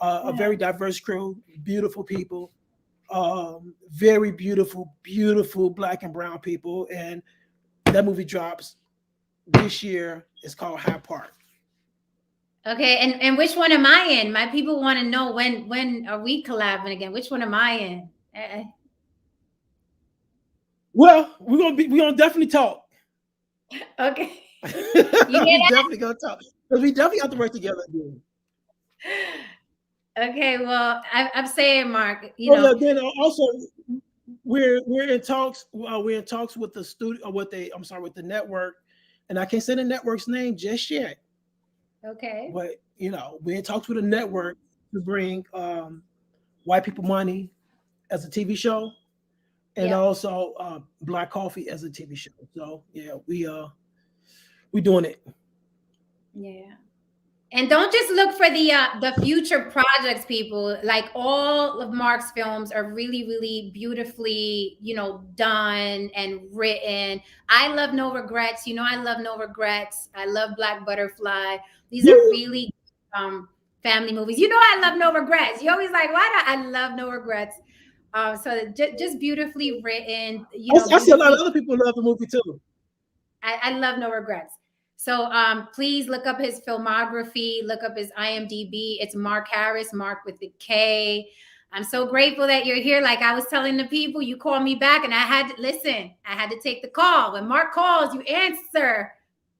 a Uh-huh. very diverse crew, beautiful people, very beautiful, beautiful Black and brown people, and that movie drops this year. It's called High Park. Okay, and which one am I in? My people want to know when are we collabing again? Which one am I in? Well, we're gonna definitely talk. Okay. You We hear definitely gonna talk because we definitely have to work together again. that? Okay, well, I'm saying, Mark, Oh yeah, then also we're in talks. We're in talks with the studio, with the network, and I can't say the network's name just yet. okay. But we're in talks with a network to bring White People Money as a TV show, and Yep. also Black Coffee as a TV show. So yeah, we doing it. Yeah. And don't just look for the future projects, people. Like all of Mark's films are really, really beautifully, done and written. I love No Regrets. I love No Regrets. I love Black Butterfly. These are Yeah. really family movies. I love No Regrets. You always like, why not? I love No Regrets. So just beautifully written, I see a lot of beautifully. other people love the movie too. I love No Regrets. So please look up his filmography, look up his IMDb. It's Mark Harris, Mark with the K. I'm so grateful that you're here. Like I was telling the people, you called me back and I had to listen. I had to take the call. When Mark calls, you answer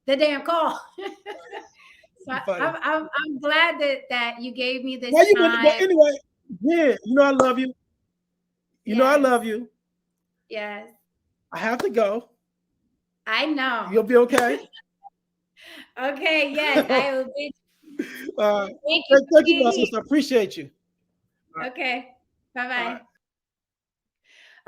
the damn call. So Funny. I'm glad that you gave me this Why you want? But time. anyway, yeah, I love you. I Yes. love you. Yes. I have to go. I know. You'll be okay. Okay. Yes. I will be. uh, Thank you for thank you, being my here. sister. Appreciate you. All right. Okay. Bye All bye. right.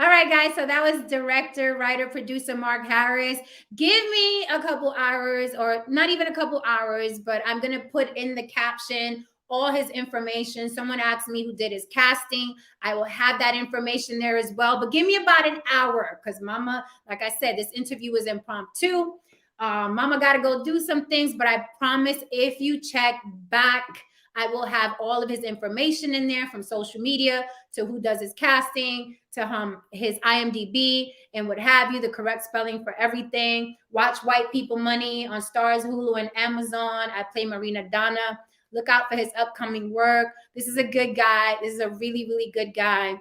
All right, guys. So that was director, writer, producer Mark Harris. Give me a couple hours, or not even a couple hours, but I'm going to put in the caption all his information. Someone asked me who did his casting. I will have that information there as well. But give me about an hour because, Mama, like I said, this interview was impromptu. Mama got to go do some things, but I promise if you check back, I will have all of his information in there, from social media to who does his casting to his IMDb and what have you, the correct spelling for everything. Watch White People Money on Stars, Hulu, and Amazon. I play Marina Donna. Look out for his upcoming work. This is a good guy. This is a really, really good guy.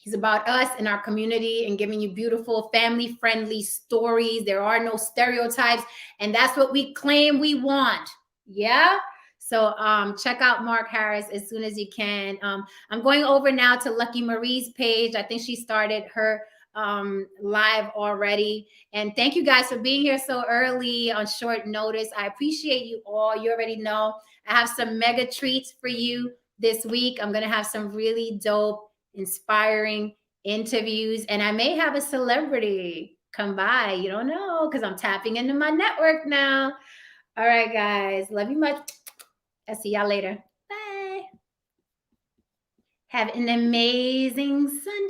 He's about us and our community and giving you beautiful family-friendly stories. There are no stereotypes, and that's what we claim we want. Yeah. So check out Mark Harris as soon as you can. I'm going over now to Lucky Marie's page. I think she started her live already. And thank you guys for being here so early on short notice. I appreciate you all. You already know I have some mega treats for you this week. I'm going to have some really dope, inspiring interviews, and I may have a celebrity come by. You don't know because I'm tapping into my network now. All right, guys. Love you much. I'll see y'all later. Bye. Have an amazing Sunday.